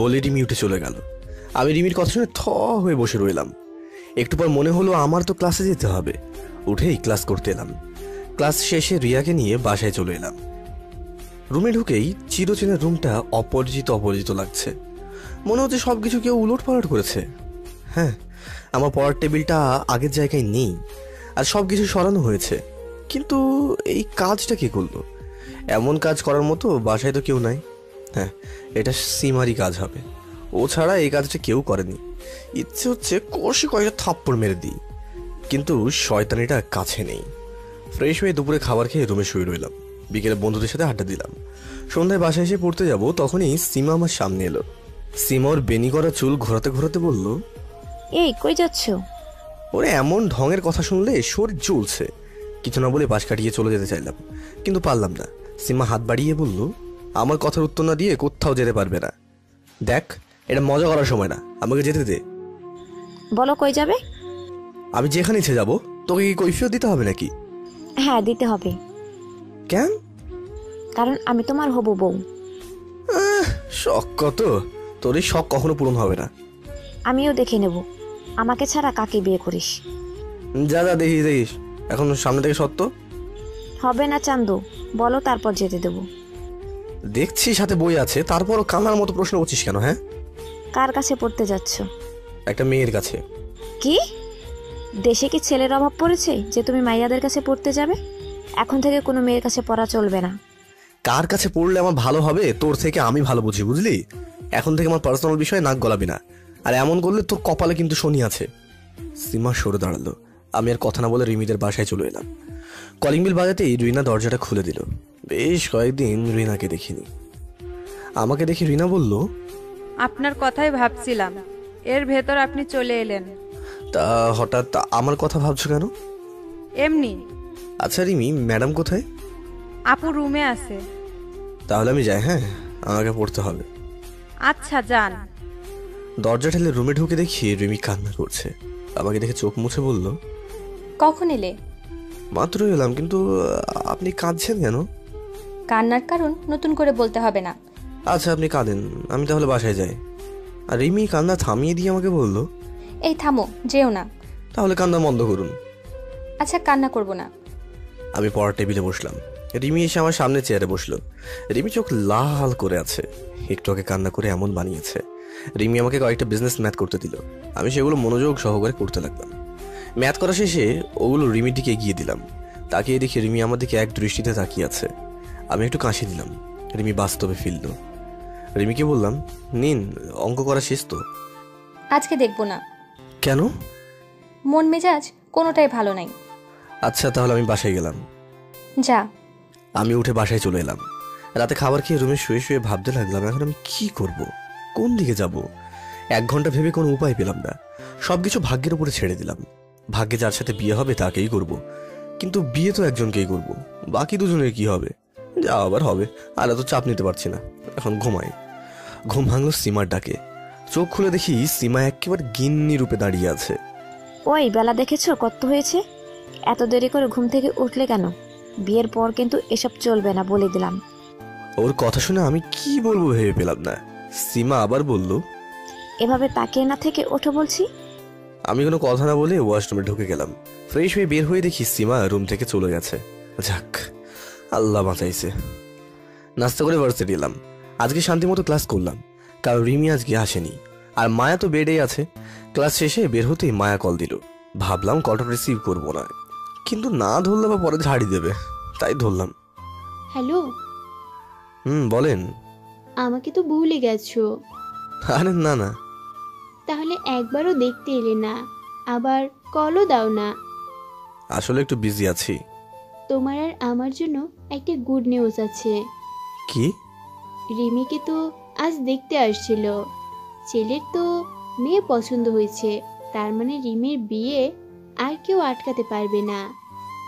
বলে রিমি উঠে চলে গেল। আমি রিমির কথা শুনে থ হয়ে বসে রইলাম। একটু পর মনে হলো আমার তো ক্লাসে যেতে হবে। উঠেই ক্লাস করতে এলাম। ক্লাস শেষে রিয়াকে নিয়ে বাসায় চলে এলাম। রুমে ঢুকেই চিরচেনা রুমটা অপরিচিত অপরিচিত লাগছে। মনে হচ্ছে সবকিছু কেউ উলট পালট করেছে। হ্যাঁ, আমার পড়ার টেবিলটা আগের জায়গায় নেই, আর সবকিছু সরানো হয়েছে। কিন্তু এই কাজটা কে করলো? এমন কাজ করার মতো বাসায় তো কেউ নাই। হ্যাঁ, এটা সীমারই কাজ হবে, ও ছাড়া এই কাজটা কেউ করেনি। ইচ্ছে হচ্ছে কষে কয়েকটা থাপ্পড় মেরে দিই, কিন্তু শয়তানিটা কাছে নেই। ফ্রেশ হয়ে দুপুরে খাবার খেয়ে রুমে শুয়ে রইলাম। বিকেলে বন্ধুদের সাথে আড্ডা দিলাম। সন্ধ্যায় বাসায় এসে পড়তে যাব, তখনই সীমা আমার সামনে এলো। সীমা ওর বেনি করা চুল ঘোরাতে ঘোরাতে বলল, এই কই যাচ্ছ? ওরে এমন ঢঙের কথা শুনলে শরীর জ্বলছে। কিছু না বলে পাশ কাটিয়ে চলে যেতে চাইলাম, কিন্তু পারলাম না। সীমা হাত বাড়িয়ে বলল, আমার কথার উত্তর না দিয়ে কোথাও যেতে পারবে না। দেখ, এটা মজা করার সময় না, আমাকে যেতে দে। বলো কই যাবে? আমি যেখানে ইচ্ছে যাবো, তোকে কি কৈফিয়ত দিতে হবে নাকি? হ্যাঁ, দিতে হবে। কেন? কারণ আমি তোমার হবু বউ। শখ কত, তোর এই শখ কখনো পূরণ হবে না। আমিও দেখে নেব আমাকে ছাড়া কাকে বিয়ে করিস। যা যা, দেখিস দেখিস, এখন সামনে থেকে সত্য হবে না চান্দু, বলো তারপর যেতে দেব। দেখছি সাথে বই আছে, তারপরও কান্নার মতো প্রশ্ন করছিস কেন? হ্যাঁ, কার কাছে পড়তে যাচ্ছ? একটা মেয়ের কাছে। কি দেশে কি ছেলের অভাব পড়েছে যে তুমি মাইয়াদের কাছে পড়তে যাবে? এখন থেকে কোনো মেয়ের কাছে পড়া চলবে না। কার কাছে পড়লে আমার ভালো হবে তোর থেকে আমি ভালো বুঝি, বুঝলি? এখন থেকে আমার পার্সোনাল বিষয়ে নাক গলাবি না, আর এমন করলে তোর কপালে কিন্তু শনি আছে। সীমা সরে দাঁড়ালো। আমি আর কথা না বলে রিমিদের বাসায় চলে এলাম। কলিং বেল বাজাতেই রিনা দরজাটা খুলে দিল। বেশ কয়েকদিন রিনাকে দেখিনি। আমাকে দেখে রিনা বলল, আপনার কথাই ভাবছিলাম, এর ভেতর আপনি চলে এলেন। তা হঠাৎ আমার কথা ভাবছো কেন? এমনি। আচ্ছা রিমি, ম্যাডাম কোথায়? আপু রুমে আছে। তাহলে আমি যাই, হ্যাঁ, আমাকে পড়তে হবে। আচ্ছা যান। দরজা ঠেলে রুমে ঢুকে দেখি রিমি কান্না করছে। আমাকে দেখে চোখ মুছে বলল, কখন এলে? মাত্র এলাম, কিন্তু আপনি কাঁদছেন কেন? কান্নার কারণ নতুন করে বলতে হবে না। আচ্ছা আপনি কাঁদেন, আমি তাহলে বাসায় যাই। আর রিমি কান্না থামিয়ে দিয়ে আমাকে বলল, এই থামো, যেও না। তাহলে কান্না বন্ধ করুন। আচ্ছা, কান্না করব না। আমি পড়ার টেবিলে বসলাম। রিমি এসে আমার সামনে চেয়ারে বসলো। রিমি চোখ লাল করে আছে, একটু আগে কান্না করে এমন বানিয়েছে। রিমি আমাকে কয়েকটা বিজনেস ম্যাথ করতে দিল। আমি সেগুলো মনোযোগ সহকারে করতে লাগলাম। ম্যাথ করা শেষে ওগুলো রিমির দিকে এগিয়ে দিলাম। তাকিয়ে দেখি রিমি আমার দিকে এক দৃষ্টিতে তাকিয়ে আছে। আমি একটু কাশি দিলাম। রিমি বাস্তবে ফিরল। রিমিকে বললাম, নিন, অঙ্ক করা শেষ তো? আজকে দেখব না। কেন? মন মেজাজ কোনোটাই ভালো নাই। আচ্ছা তাহলে আমি বাসায় গেলাম। যা। আমি উঠে বাসায় চলে এলাম। রাতে খাবার খেয়ে রুমে শুয়ে শুয়ে ভাবতে লাগলাম, এখন আমি কি করব, কোন দিকে যাব। 1 ঘন্টা ভেবে কোনো উপায় পেলাম না। সবকিছু ভাগ্যের উপরে ছেড়ে দিলাম। ভাগ্যে যার সাথে বিয়ে হবে তাকেই করব, কিন্তু বিয়ে তো একজনকেই করব, বাকি দুজনের কি হবে? যা আবার হবে, আর এত চাপ নিতে পারছি না, এখন ঘুমাই। ঘুম ভাঙলো সীমার ডাকে। চোখ খুলে দেখি সীমা একেবারে গিন্নি রূপে দাঁড়িয়ে আছে। ওই বেলা দেখেছো কত হয়েছে? এত দেরি করে ঘুম থেকে উঠলে কেন? বিয়ের পর কিন্তু এসব চলবে না, বলে দিলাম। ওর কথা শুনে আমি কি বলবো ভেবে পেলাম না। সীমা আবার বলল, এভাবে তাকিয়ে না থেকে ওঠো বলছি। আমি কোনো কথা না বলে ওয়াশরুমে ঢুকে গেলাম। ফ্রেশ হয়ে বের হয়ে দেখি সীমা রুম থেকে চলে গেছে। যাক, আল্লাহ বাঁচাইছে। নাস্তা করে ভার্সিটি এলাম। আজকে শান্তিমতো ক্লাস করলাম, কারণ রিমি আজকে আসেনি। আর মায়া তো বেডেই আছে। ক্লাস শেষে বের হতেই মায়া কল দিল। ভাবলাম কলটা রিসিভ করবো না, কিন্তু না ধরলে বা পরে ঝাড়ি দেবে, তাই ধরলাম। হ্যালো, বলেন। আমাকে তো ভুলে গেছো। আরে না না। তাহলে একবারও দেখতে এলে না, আবার কলও দাও না। আসলে একটু বিজি আছি। তোমার আর আমার জন্য একটা গুড নিউজ আছে। কি? রিমিকে তো আজ দেখতে আসছিল। ছেলের তো মেয়ে পছন্দ হয়েছে, তার মানে রিমির বিয়ে আর কেউ আটকাতে পারবে না।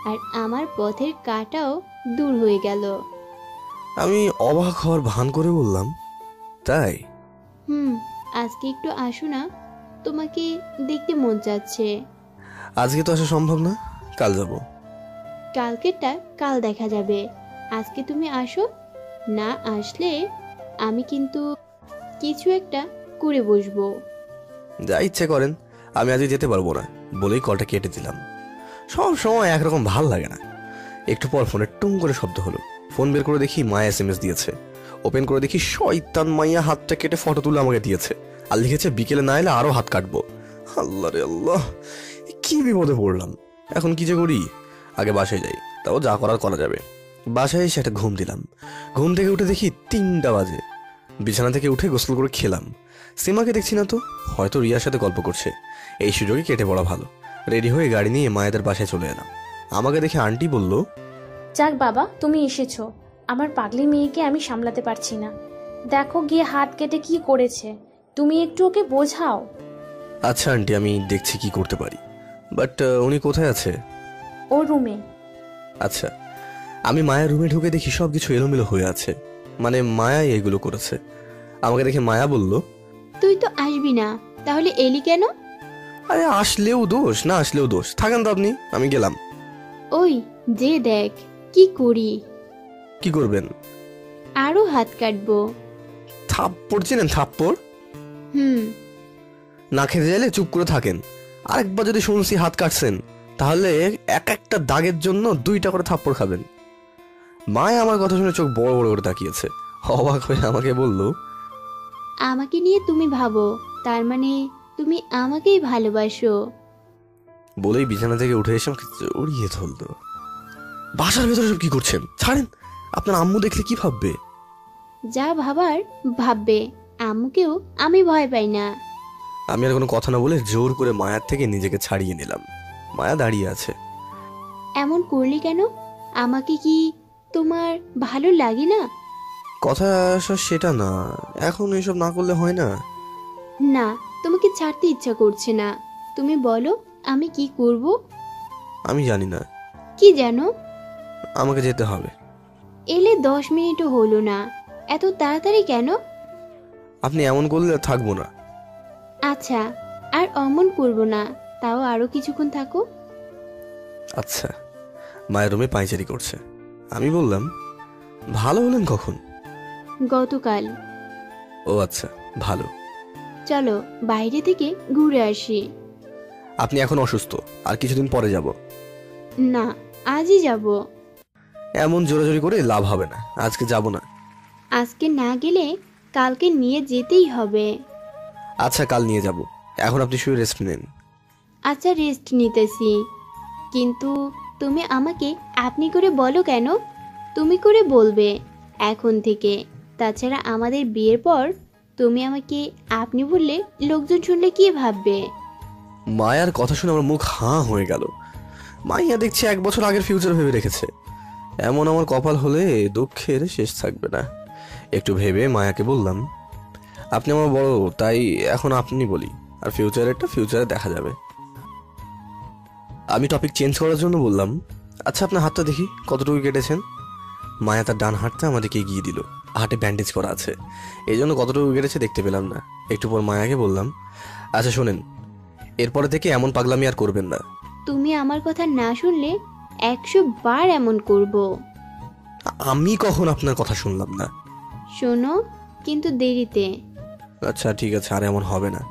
আর আমার পথের কাঁটাও দূর হয়ে গেল। আমি অবাক হওয়ার ভান করে বললাম, তাই? আজকে একটু আসো না, তোমাকে দেখতে মন চাচ্ছে। আজকে তো আসা সম্ভব না, কাল যাব। কালকেরটা কাল দেখা যাবে, আজকে তুমি আসো। না আসলে আমি কিন্তু কিছু একটা করে বসবো। যা ইচ্ছে করেন, আমি আজকে যেতে পারবো না বলেই কলটা কেটে দিলাম। সব সময় একরকম ভাল লাগে না। একটু পর ফোনে টুং করে শব্দ হলো। ফোন বের করে দেখি মায়া SMS দিয়েছে। ওপেন করে দেখি শয়তান মাইয়া হাতটা কেটে ফটো তুলে আমাকে দিয়েছে, আর লিখেছে বিকেলে না এলে আরো হাত কাটবো। আল্লাহ রে আল্লাহ, কি বিপদে পড়লাম। এখন কি যে করি? আগে বাসায় যাই, তাও যা করার করা যাবে। বাসায় এসে একটা ঘুম দিলাম। ঘুম থেকে উঠে দেখি 3টা বাজে। বিছানা থেকে উঠে গোসল করে খেলাম। সীমাকে দেখছি না তো, হয়তো রিয়ার সাথে গল্প করছে। এই সুযোগে কেটে পড়া ভালো। রেডি হয়ে গাড়ি নিয়ে মায়েদের বাসায় চলে এলাম। আমাকে দেখে আন্টি বলল, যাক বাবা, তুমি এসেছো। আমার পাগলি মেয়েকে আমি সামলাতে পারছি না। দেখো গিয়ে হাত কেটে কি করেছে, তুমি একটু ওকে বোঝাও। আচ্ছা আন্টি, আমি দেখছি কি করতে পারি। বাট উনি কোথায় আছে? ও রুমে। আচ্ছা। আমি মায়ের রুমে ঢুকে দেখি সবকিছু এলোমেলো হয়ে আছে, মানে মায়াই এগুলো করেছে। আমাকে দেখে মায়া বলল, তুই তো আসবি না, তাহলে এলি কেন? আরে আসলেও দোষ, না আসলেও দোষ, থাকেন তো আপনি, আমি গেলাম। ওই যে দেখ কি করি। কি করবেন? আরো হাত কাটবো। থাপ্পড় চেনেন? থাপ্পড় হুম। না খেতে চাইলে চুপ করে থাকেন। আরেকবার যদি শুনছি হাত কাটছেন, তাহলে এক একটা দাগের জন্য 2টা করে থাপ্পড় খাবেন। মায় আমার কথা শুনে চোখ বড় বড় করে তাকিয়েছে। অবাক হয়ে আমাকে বলল, আমাকে নিয়ে তুমি ভাবো, তার মানে তুমি আমাকেই ভালোবাসো। বলেই বিছানা থেকে উঠে এসে আমাকে জড়িয়ে ধরলো। বাসার ভেতরে সব কি করছেন? ছাড়েন, আপনার আম্মু দেখলে কি ভাববে? যা ভাবার ভাববে, আম্মুকেও আমি ভয় পাই না। আমি আর কোনো কথা না বলে জোর করে মায়ার থেকে নিজেকে ছাড়িয়ে নিলাম। মায়া দাঁড়িয়ে আছে। এমন করলি কেন? আমাকে কি তোমার ভালো লাগে না? কথা আসা সেটা না, এখন এসব না করলে হয় না। না, তোমাকে ছাড়তে ইচ্ছা করছে না। তুমি বলো আমি কি করব? আমি জানি না। কি জানো? আমাকে যেতে হবে। এলে 10 মিনিটও হলো না, এত তাড়াতাড়ি কেন? আপনি এমন করলে থাকবো না। আচ্ছা, আর অমন করব না, তাও আরো কিছুক্ষণ থাকো। আচ্ছা। মায়ের রুমে পায়চারি করছে। আমি বললাম, ভালো হলেন কখন? গতকাল। ও আচ্ছা, ভালো। চলো বাইরে থেকে ঘুরে আসি। আপনি এখন অসুস্থ, আর কিছুদিন পরে যাব। না, আজই যাব। এমন জোরাজোরি করে লাভ হবে না, আজকে যাব না। আজকে না গেলে কালকে নিয়ে যেতেই হবে। আচ্ছা, কাল নিয়ে যাব। এখন আপনি শুয়ে রেস্ট নেন। আচ্ছা, রেস্ট নিতেছি, কিন্তু তুমি আমাকে আপনি করে বলো কেন? তুমি করে বলবে এখন থেকে। তাছাড়া আমাদের বিয়ের পর তুমি আমাকে আপনি বললে লোকজন শুনলে কি ভাববে? মায়ার কথা শুনে আমার মুখ হাঁ হয়ে গেল। মাইয়া দেখছি 1 বছর আগের ফিউচার ভেবে রেখেছে। এমন আমার কপাল হলে দুঃখের শেষ থাকবে না। একটু ভেবে মায়াকে বললাম, আপনি আমার বড়, তাই এখন আপনি বলি, আর ফিউচারেরটা ফিউচারে দেখা যাবে। আমি টপিক চেঞ্জ করার জন্য বললাম, আচ্ছা আপনার হাতটা দেখি কতটুকু কেটেছেন। মায়া তার ডান হাতটা আমাদেরকে এগিয়ে দিল। হাতে ব্যান্ডেজ করা আছে, এই জন্য কতটুকু কেটেছে দেখতে পেলাম না। একটু পর মায়াকে বললাম, আচ্ছা শোনেন, এরপরে থেকে এমন পাগলামি আর করবেন না। তুমি আমার কথা না শুনলে 100 বার এমন করব। আমি কখন আপনার কথা শুনলাম না? শোনো, কিন্তু দেরিতে। আচ্ছা ঠিক আছে, আর এমন হবে না।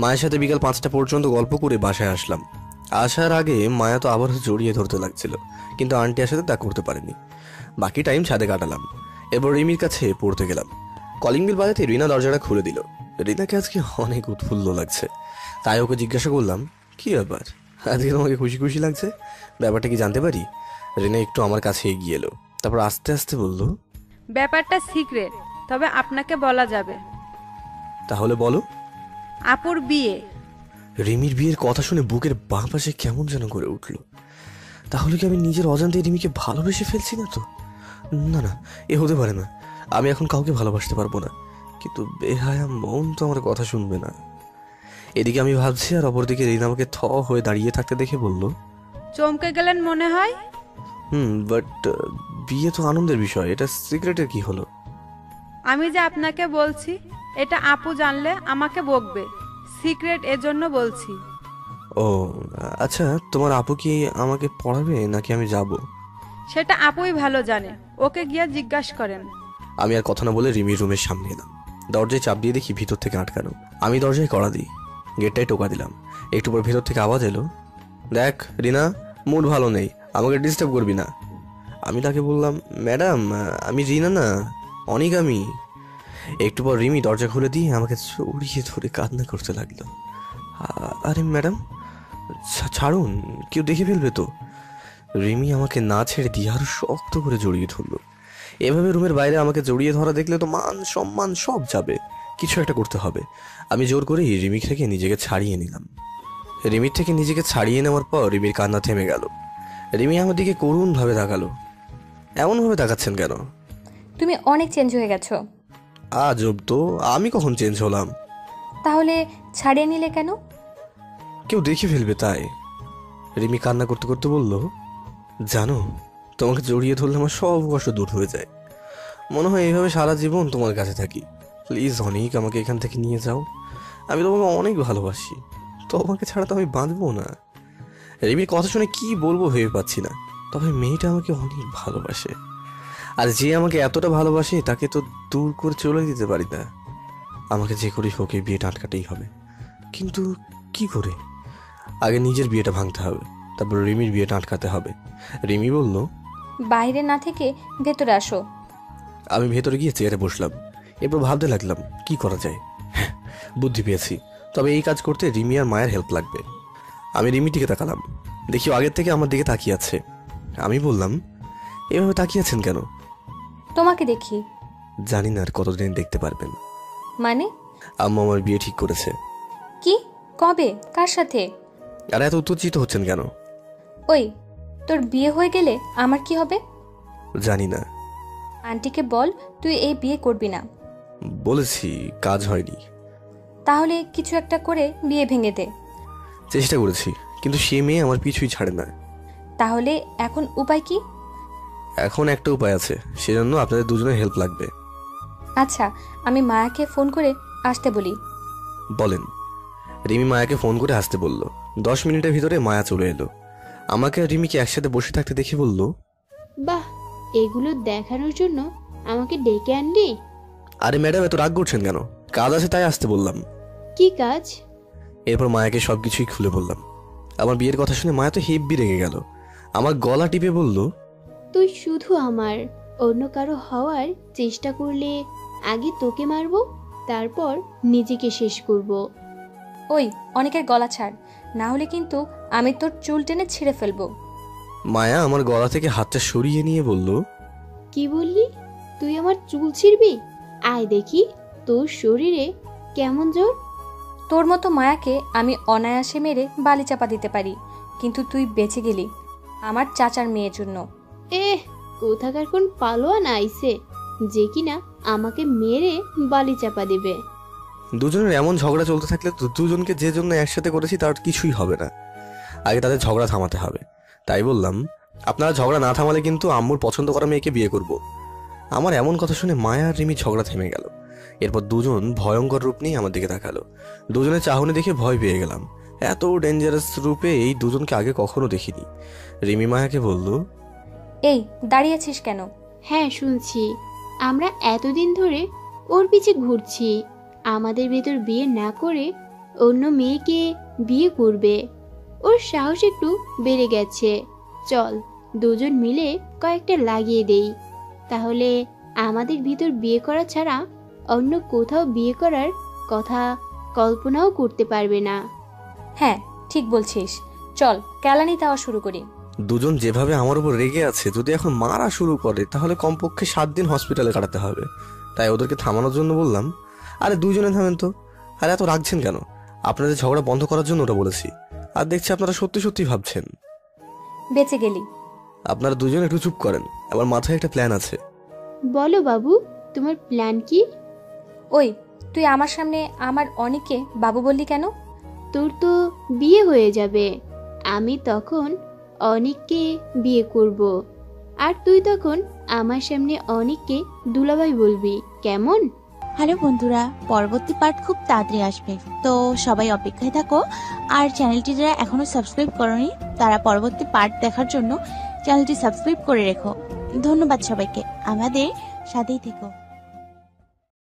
মায়ের সাথে বিকাল 5টা পর্যন্ত গল্প করে বাসায় আসলাম। আসার আগে মায়া তো আবার জড়িয়ে ধরতে লাগছিল, কিন্তু আন্টি সাথে তা করতে পারেনি। বাকি টাইম ছাদে কাটালাম। এরপর রিমির কাছে পড়তে গেলাম। কলিং বিল বাজাতে রিনা দরজাটা খুলে দিল। রিনাকে আজকে অনেক উৎফুল্ল লাগছে, তাই ওকে জিজ্ঞাসা করলাম, কি ব্যাপার আজকে তোমাকে খুশি খুশি লাগছে, ব্যাপারটা কি জানতে পারি? রিনা একটু আমার কাছে এগিয়ে এলো, তারপর আস্তে আস্তে বলল, ব্যাপারটা সিক্রেট, তবে আপনাকে বলা যাবে। তাহলে বলো। আপুর বিয়ে। রিমির বিয়ের কথা শুনে বুকের বাঁ পাশে কেমন যেন করে উঠল। তাহলে কি আমি নিজের অজান্তে রিমিকে ভালোবেসে ফেলছি না তো? না না, এ হতে পারে না। আমি এখন কাউকে ভালোবাসতে পারবো না, কিন্তু বেহায়া মন তো আমার কথা শুনবে না। এদিকে আমি ভাবছি, আর অপরদিকে রিনা আমাকে থ হয়ে দাঁড়িয়ে থাকতে দেখে বলল, চমকে গেলেন মনে হয়। বাট বিয়ে তো আনন্দের বিষয়, এটা সিক্রেটের কি হলো? আমি যে আপনাকে বলছি, এটা আপু জানলে আমাকে বকবে। সিক্রেট এজন্য বলছি। ও আচ্ছা, তোমার আপু কি আমাকে পড়াবে নাকি আমি যাব? সেটা আপুই ভালো জানে, ওকে গিয়ে জিজ্ঞাসা করেন। আমি আর কথা না বলে রিমির রুমের সামনে এলাম। দরজায় চাপ দিয়ে দেখি ভিতর থেকে আটকানো। আমি দরজায় কড়া দিই, গেটটায় টোকা দিলাম। একটু পর ভেতর থেকে আওয়াজ এলো, দেখ রিনা, মুড ভালো নেই, আমাকে ডিস্টার্ব করবি না। আমি তাকে বললাম, ম্যাডাম আমি রিনা না, অনেক আমি। একটু পর রিমি দরজা খুলে দিয়ে আমাকে জড়িয়ে ধরে কান্না করতে লাগলো। আরে ম্যাডাম ছাড়ুন, কেউ দেখে ফেলবে তো। রিমি আমাকে না ছেড়ে দিয়ে আরো শক্ত করে জড়িয়ে ধরলো। এভাবে রুমের বাইরে আমাকে জড়িয়ে ধরা দেখলে তো মান সম্মান সব যাবে, কিছু একটা করতে হবে। আমি জোর করে রিমি থেকে নিজেকে ছাড়িয়ে নিলাম। রিমির থেকে নিজেকে ছাড়িয়ে নেওয়ার পর রিমির কান্না থেমে গেল। রিমি আমার দিকে করুণভাবে তাকালো। এমনভাবে তাকাচ্ছেন কেন? তুমি অনেক চেঞ্জ হয়ে গেছো। আজব তো, আমি কখন চেঞ্জ হলাম? তাহলে ছাড়িয়ে নিলে কেন? কেউ দেখে ফেলবে তাই। রিমি কান্না করতে করতে বলল, জানো, তোমাকে জড়িয়ে ধরলে আমার সব কষ্ট দূর হয়ে যায়। মনে হয় এইভাবে সারা জীবন তোমার কাছে থাকি। প্লিজ অনেক আমাকে এখান থেকে নিয়ে যাও, আমি তোমাকে অনেক ভালোবাসি, তোমাকে ছাড়া তো আমি বাঁচবো না। রিমির কথা শুনে কি বলবো ভেবে পাচ্ছি না, তবে মেয়েটা আমাকে অনেক ভালোবাসে, আর যে আমাকে এতটা ভালোবাসে তাকে তো দূর করে চলে দিতে পারি না। আমাকে যে করেই হোক এই বিয়েটা আটকাতেই হবে, কিন্তু কি করে? আগে নিজের বিয়েটা ভাঙতে হবে, তারপর রিমির বিয়েটা আটকাতে হবে। রিমি বলল, বাইরে না থেকে ভেতরে আসো। আমি ভেতরে গিয়ে চেয়ারে বসলাম। এরপর ভাবতে লাগলাম কি করা যায়। বুদ্ধি পেয়েছি, তবে এই কাজ করতে রিমি আর মায়ের হেল্প লাগবে। আমি রিমির দিকে তাকালাম, দেখি আগের থেকে আমার দিকে তাকিয়ে আছে। আমি বললাম, এভাবে তাকিয়ে আছেন কেন? তোমাকে দেখি। জানি না আর কতদিন দেখতে পারবেন। মানে? আম্মু আমার বিয়ে ঠিক করেছে। কি? কবে? কার সাথে? আর এত উত্তেজিত হচ্ছেন কেন? ওই, তোর বিয়ে হয়ে গেলে আমার কি হবে? জানি না। আন্টিকে বল তুই এই বিয়ে করবি না। বলেছি, কাজ হয়নি। তাহলে কিছু একটা করে বিয়ে ভেঙে দে। চেষ্টা করেছি, কিন্তু সে মেয়ে আমার পিছুই ছাড়ে না। তাহলে এখন উপায় কি? এখন একটা উপায় আছে, সেজন্য আপনাদের দুজনের হেল্প লাগবে। আচ্ছা, আমি মায়াকে ফোন করে আসতে বলি। বলেন। রিমি মায়াকে ফোন করে আসতে বলল। 10 মিনিটের ভিতরে মায়া চলে এলো। আমাকে আর রিমিকে একসাথে বসে থাকতে দেখে বলল, বাহ, এগুলো দেখানোর জন্য আমাকে ডেকে আনলি? আরে ম্যাডাম এত রাগ করছেন কেন? কাজ আছে তাই আসতে বললাম। কি কাজ? এরপর মায়াকে সবকিছুই খুলে বললাম। আমার বিয়ের কথা শুনে মায়া তো হেব্বি রেগে গেল। আমার গলা টিপে বলল, তুই শুধু আমার, অন্য কারো হওয়ার চেষ্টা করলে আগে তোকে মারবো, তারপর নিজেকে শেষ করব। ওই, অনেকের গলা ছাড়, না হলে কিন্তু আমি তোর চুল টেনে ছিঁড়ে ফেলবো। মায়া আমার গলা থেকে হাতটা সরিয়ে নিয়ে বলল, কি বললি? তুই আমার চুল ছিঁড়বি? আয় দেখি তোর শরীরে কেমন জোর। তোর মতো মায়াকে আমি অনায়াসে মেরে বালি চাপা দিতে পারি, কিন্তু তুই বেঁচে গেলি আমার চাচার মেয়ের জন্য। কোথাকার কোন পালোয়ান আইছে যে কিনা আমাকে মেরে বালি চাপা দেবে? দুজনের এমন ঝগড়া চলতে থাকলে তো দুজনকে যে জন্য একসাথে করেছি তার কিছুই হবে না। আগে তাদের ঝগড়া থামাতে হবে। তাই বললাম, আপনারা ঝগড়া না থামালে কিন্তু আম্মুর পছন্দ করা মেয়েকে বিয়ে করব। আমার এমন কথা শুনে মায়া আর রিমি ঝগড়া থেমে গেল। এরপর দুজন ভয়ঙ্কর রূপ নিয়ে আমার দিকে তাকালো। দুজনের চাহনি দেখে ভয় পেয়ে গেলাম। এত ডেঞ্জারাস রূপে এই দুজনকে আগে কখনো দেখিনি। রিমি মায়াকে বলল, এই দাঁড়িয়েছিস কেন? হ্যাঁ শুনছি, আমরা এতদিন ধরে ওর পিছে ঘুরছি, আমাদের ভেতর বিয়ে না করে অন্য মেয়েকে বিয়ে করবে। ওর সাহস একটু বেড়ে গেছে। চল দুজন মিলে কয়েকটা লাগিয়ে দেই, তাহলে আমাদের ভিতর বিয়ে করা ছাড়া অন্য কোথাও বিয়ে করার কথা কল্পনাও করতে পারবে না। হ্যাঁ ঠিক বলছিস, চল কেলানি দেওয়া শুরু করি। দুজন যেভাবে আমার উপর রেগে আছে, যদি এখন মারা শুরু করে তাহলে কমপক্ষে 7 দিন হসপিটালে কাটাতে হবে। তাই ওদেরকে থামানোর জন্য বললাম, আরে দুজনে থামেন তো, আর এত রাখছেন কেন? আপনাদের ঝগড়া বন্ধ করার জন্য ওটা বলেছি। আর দেখছি আপনারা সত্যি সত্যি ভাবছেন। বেঁচে গেলি। আপনারা দুজন একটু চুপ করেন, আমার মাথায় একটা প্ল্যান আছে। বলো বাবু, তোমার প্ল্যান কি? ওই তুই আমার সামনে আমার অনেককে বাবু বললি কেন? তোর তো বিয়ে হয়ে যাবে, আমি তখন অনেককে বিয়ে করব, আর তুই তখন আমার সামনে অনেককে দুলাভাই বলবি, কেমন? হ্যালো বন্ধুরা, পরবর্তী পার্ট খুব তাড়াতাড়ি আসবে, তো সবাই অপেক্ষায় থাকো। আর চ্যানেলটি যারা এখনো সাবস্ক্রাইব করোনি তারা পরবর্তী পার্ট দেখার জন্য চ্যানেলটি সাবস্ক্রাইব করে রেখো। ধন্যবাদ সবাইকে, আমাদের সাথেই থেকো।